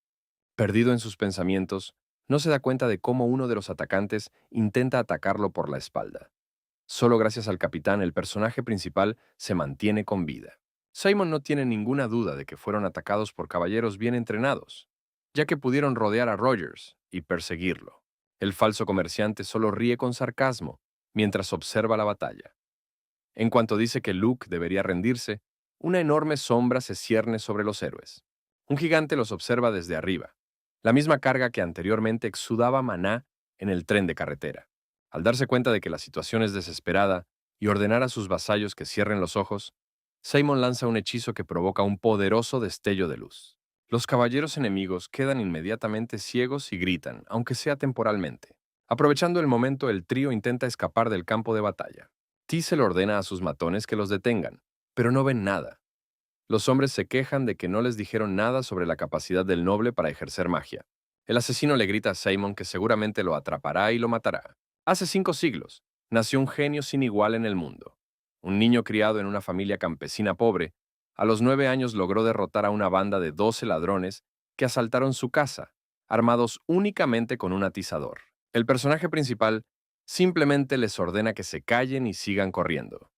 Perdido en sus pensamientos, no se da cuenta de cómo uno de los atacantes intenta atacarlo por la espalda. Solo gracias al capitán el personaje principal se mantiene con vida. Simon no tiene ninguna duda de que fueron atacados por caballeros bien entrenados, ya que pudieron rodear a Rogers y perseguirlo. El falso comerciante solo ríe con sarcasmo mientras observa la batalla. En cuanto dice que Luke debería rendirse, una enorme sombra se cierne sobre los héroes. Un gigante los observa desde arriba, la misma carga que anteriormente exudaba maná en el tren de carretera. Al darse cuenta de que la situación es desesperada y ordenar a sus vasallos que cierren los ojos, Simon lanza un hechizo que provoca un poderoso destello de luz. Los caballeros enemigos quedan inmediatamente ciegos y gritan, aunque sea temporalmente. Aprovechando el momento, el trío intenta escapar del campo de batalla. Tissel ordena a sus matones que los detengan, pero no ven nada. Los hombres se quejan de que no les dijeron nada sobre la capacidad del noble para ejercer magia. El asesino le grita a Simon que seguramente lo atrapará y lo matará. Hace 5 siglos, nació un genio sin igual en el mundo. Un niño criado en una familia campesina pobre, a los 9 años logró derrotar a una banda de 12 ladrones que asaltaron su casa, armados únicamente con un atizador. El personaje principal simplemente les ordena que se callen y sigan corriendo.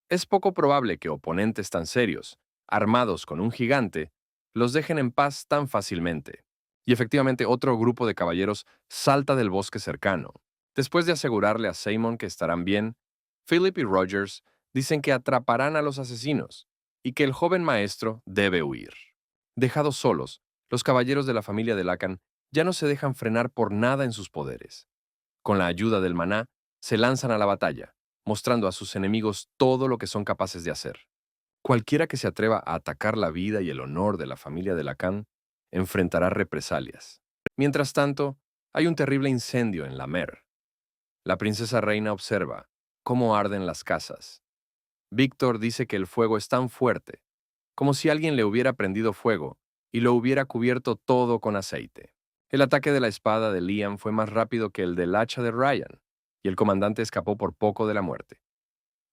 Es poco probable que oponentes tan serios, armados con un gigante, los dejen en paz tan fácilmente. Y efectivamente otro grupo de caballeros salta del bosque cercano. Después de asegurarle a Simon que estarán bien, Philip y Rogers dicen que atraparán a los asesinos y que el joven maestro debe huir. Dejados solos, los caballeros de la familia de Lacan ya no se dejan frenar por nada en sus poderes. Con la ayuda del maná, se lanzan a la batalla, mostrando a sus enemigos todo lo que son capaces de hacer. Cualquiera que se atreva a atacar la vida y el honor de la familia de Lacan enfrentará represalias. Mientras tanto, hay un terrible incendio en la Mer. La princesa reina observa, cómo arden las casas. Víctor dice que el fuego es tan fuerte, como si alguien le hubiera prendido fuego y lo hubiera cubierto todo con aceite. El ataque de la espada de Liam fue más rápido que el del hacha de Ryan, y el comandante escapó por poco de la muerte.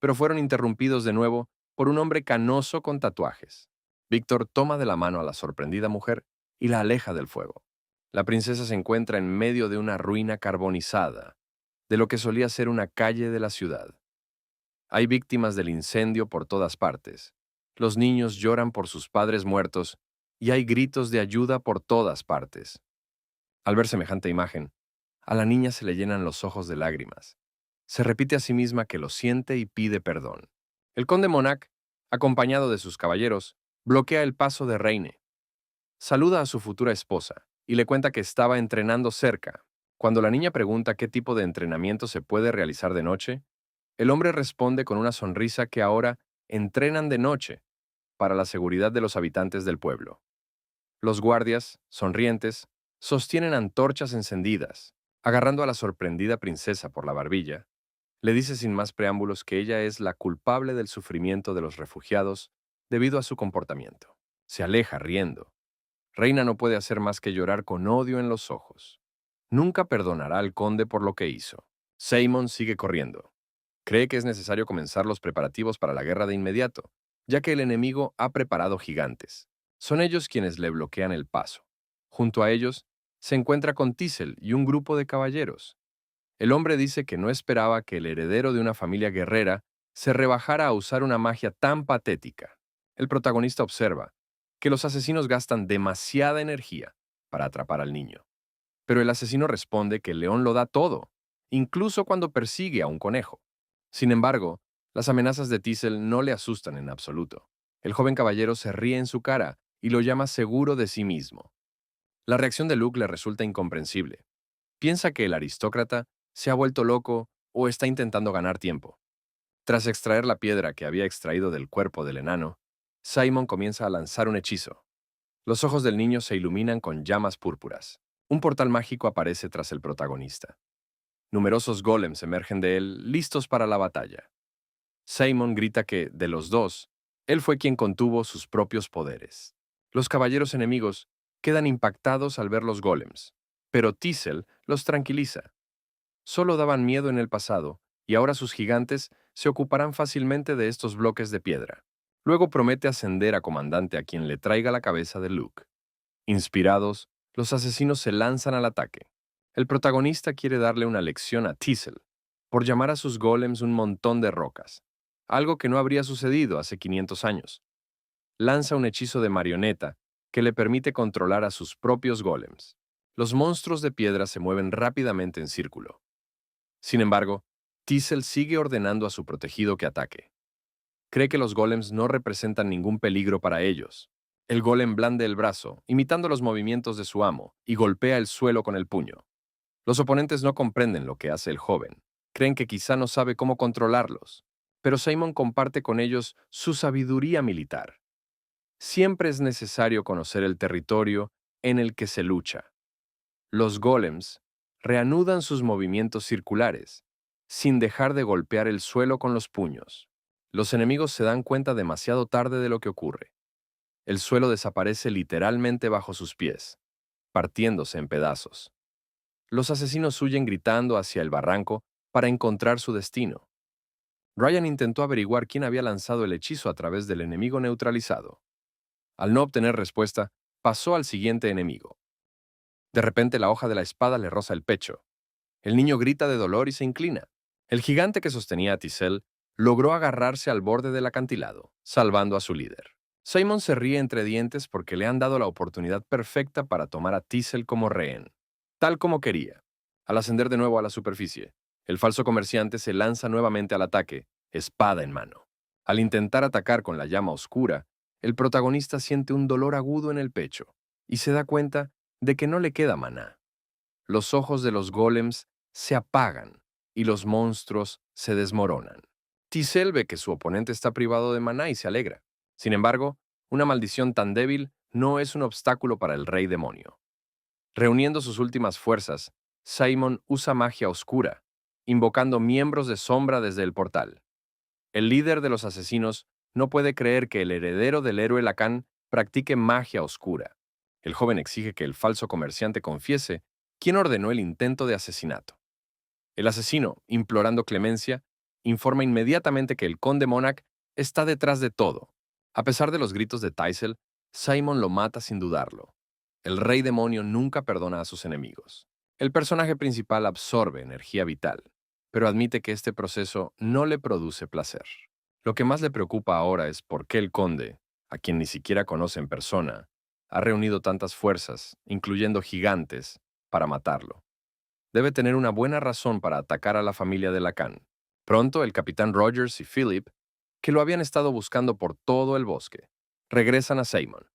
Pero fueron interrumpidos de nuevo por un hombre canoso con tatuajes. Víctor toma de la mano a la sorprendida mujer y la aleja del fuego. La princesa se encuentra en medio de una ruina carbonizada, de lo que solía ser una calle de la ciudad. Hay víctimas del incendio por todas partes. Los niños lloran por sus padres muertos y hay gritos de ayuda por todas partes. Al ver semejante imagen, a la niña se le llenan los ojos de lágrimas. Se repite a sí misma que lo siente y pide perdón. El conde Monac, acompañado de sus caballeros, bloquea el paso de Reine. Saluda a su futura esposa y le cuenta que estaba entrenando cerca. Cuando la niña pregunta qué tipo de entrenamiento se puede realizar de noche, el hombre responde con una sonrisa que ahora entrenan de noche para la seguridad de los habitantes del pueblo. Los guardias, sonrientes, sostienen antorchas encendidas. Agarrando a la sorprendida princesa por la barbilla, le dice sin más preámbulos que ella es la culpable del sufrimiento de los refugiados debido a su comportamiento. Se aleja riendo. Reina no puede hacer más que llorar con odio en los ojos. Nunca perdonará al conde por lo que hizo. Simon sigue corriendo. Cree que es necesario comenzar los preparativos para la guerra de inmediato, ya que el enemigo ha preparado gigantes. Son ellos quienes le bloquean el paso. Junto a ellos, se encuentra con Thistle y un grupo de caballeros. El hombre dice que no esperaba que el heredero de una familia guerrera se rebajara a usar una magia tan patética. El protagonista observa que los asesinos gastan demasiada energía para atrapar al niño. Pero el asesino responde que el león lo da todo, incluso cuando persigue a un conejo. Sin embargo, las amenazas de Thistle no le asustan en absoluto. El joven caballero se ríe en su cara y lo llama seguro de sí mismo. La reacción de Luke le resulta incomprensible. Piensa que el aristócrata se ha vuelto loco o está intentando ganar tiempo. Tras extraer la piedra que había extraído del cuerpo del enano, Simon comienza a lanzar un hechizo. Los ojos del niño se iluminan con llamas púrpuras. Un portal mágico aparece tras el protagonista. Numerosos golems emergen de él, listos para la batalla. Simon grita que, de los dos, él fue quien contuvo sus propios poderes. Los caballeros enemigos quedan impactados al ver los golems, pero Thistle los tranquiliza. Solo daban miedo en el pasado, y ahora sus gigantes se ocuparán fácilmente de estos bloques de piedra. Luego promete ascender a comandante a quien le traiga la cabeza de Luke. Inspirados, los asesinos se lanzan al ataque. El protagonista quiere darle una lección a Thistle por llamar a sus golems un montón de rocas, algo que no habría sucedido hace 500 años. Lanza un hechizo de marioneta que le permite controlar a sus propios golems. Los monstruos de piedra se mueven rápidamente en círculo. Sin embargo, Thistle sigue ordenando a su protegido que ataque. Cree que los golems no representan ningún peligro para ellos. El golem blande el brazo, imitando los movimientos de su amo, y golpea el suelo con el puño. Los oponentes no comprenden lo que hace el joven. Creen que quizá no sabe cómo controlarlos. Pero Simon comparte con ellos su sabiduría militar. Siempre es necesario conocer el territorio en el que se lucha. Los golems reanudan sus movimientos circulares, sin dejar de golpear el suelo con los puños. Los enemigos se dan cuenta demasiado tarde de lo que ocurre. El suelo desaparece literalmente bajo sus pies, partiéndose en pedazos. Los asesinos huyen gritando hacia el barranco para encontrar su destino. Ryan intentó averiguar quién había lanzado el hechizo a través del enemigo neutralizado. Al no obtener respuesta, pasó al siguiente enemigo. De repente la hoja de la espada le roza el pecho. El niño grita de dolor y se inclina. El gigante que sostenía a Thistle logró agarrarse al borde del acantilado, salvando a su líder. Simon se ríe entre dientes porque le han dado la oportunidad perfecta para tomar a Thistle como rehén, tal como quería. Al ascender de nuevo a la superficie, el falso comerciante se lanza nuevamente al ataque, espada en mano. Al intentar atacar con la llama oscura, el protagonista siente un dolor agudo en el pecho y se da cuenta de que no le queda maná. Los ojos de los golems se apagan y los monstruos se desmoronan. Thistle ve que su oponente está privado de maná y se alegra. Sin embargo, una maldición tan débil no es un obstáculo para el rey demonio. Reuniendo sus últimas fuerzas, Simon usa magia oscura invocando miembros de sombra desde el portal. El líder de los asesinos no puede creer que el heredero del héroe Lacan practique magia oscura. El joven exige que el falso comerciante confiese quién ordenó el intento de asesinato. El asesino, implorando clemencia, informa inmediatamente que el conde Monarch está detrás de todo. A pesar de los gritos de Tysil, Simon lo mata sin dudarlo. El rey demonio nunca perdona a sus enemigos. El personaje principal absorbe energía vital, pero admite que este proceso no le produce placer. Lo que más le preocupa ahora es por qué el conde, a quien ni siquiera conoce en persona, ha reunido tantas fuerzas, incluyendo gigantes, para matarlo. Debe tener una buena razón para atacar a la familia de Lacan. Pronto, el capitán Rogers y Philip, que lo habían estado buscando por todo el bosque, regresan a Simon.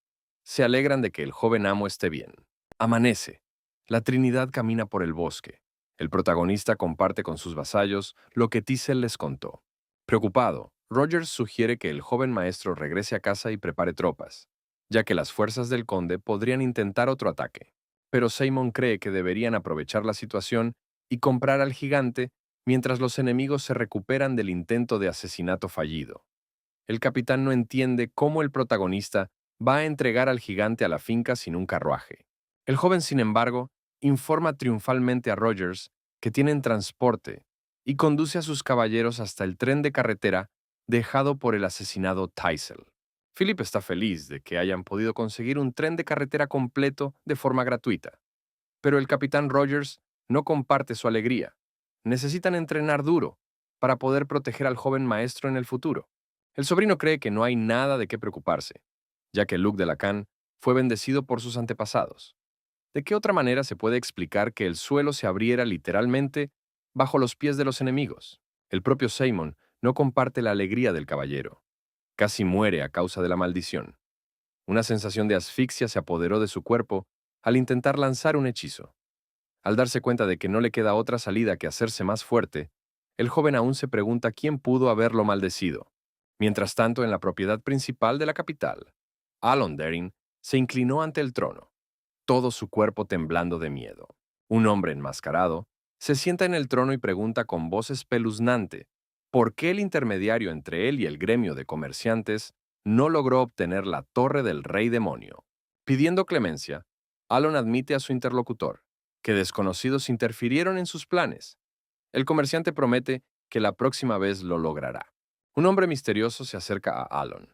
Se alegran de que el joven amo esté bien. Amanece. La Trinidad camina por el bosque. El protagonista comparte con sus vasallos lo que Teasel les contó. Preocupado, Rogers sugiere que el joven maestro regrese a casa y prepare tropas, ya que las fuerzas del conde podrían intentar otro ataque. Pero Simon cree que deberían aprovechar la situación y comprar al gigante mientras los enemigos se recuperan del intento de asesinato fallido. El capitán no entiende cómo el protagonista va a entregar al gigante a la finca sin un carruaje. El joven, sin embargo, informa triunfalmente a Rogers que tienen transporte y conduce a sus caballeros hasta el tren de carretera dejado por el asesinado Tysil. Philip está feliz de que hayan podido conseguir un tren de carretera completo de forma gratuita. Pero el capitán Rogers no comparte su alegría. Necesitan entrenar duro para poder proteger al joven maestro en el futuro. El sobrino cree que no hay nada de qué preocuparse, ya que Luc de Lacan fue bendecido por sus antepasados. ¿De qué otra manera se puede explicar que el suelo se abriera literalmente bajo los pies de los enemigos? El propio Simon no comparte la alegría del caballero. Casi muere a causa de la maldición. Una sensación de asfixia se apoderó de su cuerpo al intentar lanzar un hechizo. Al darse cuenta de que no le queda otra salida que hacerse más fuerte, el joven aún se pregunta quién pudo haberlo maldecido. Mientras tanto, en la propiedad principal de la capital, Allondarin se inclinó ante el trono, todo su cuerpo temblando de miedo. Un hombre enmascarado se sienta en el trono y pregunta con voz espeluznante por qué el intermediario entre él y el gremio de comerciantes no logró obtener la torre del rey demonio. Pidiendo clemencia, Alon admite a su interlocutor que desconocidos interfirieron en sus planes. El comerciante promete que la próxima vez lo logrará. Un hombre misterioso se acerca a Alon.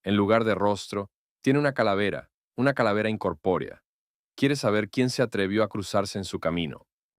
En lugar de rostro, tiene una calavera incorpórea. Quiere saber quién se atrevió a cruzarse en su camino.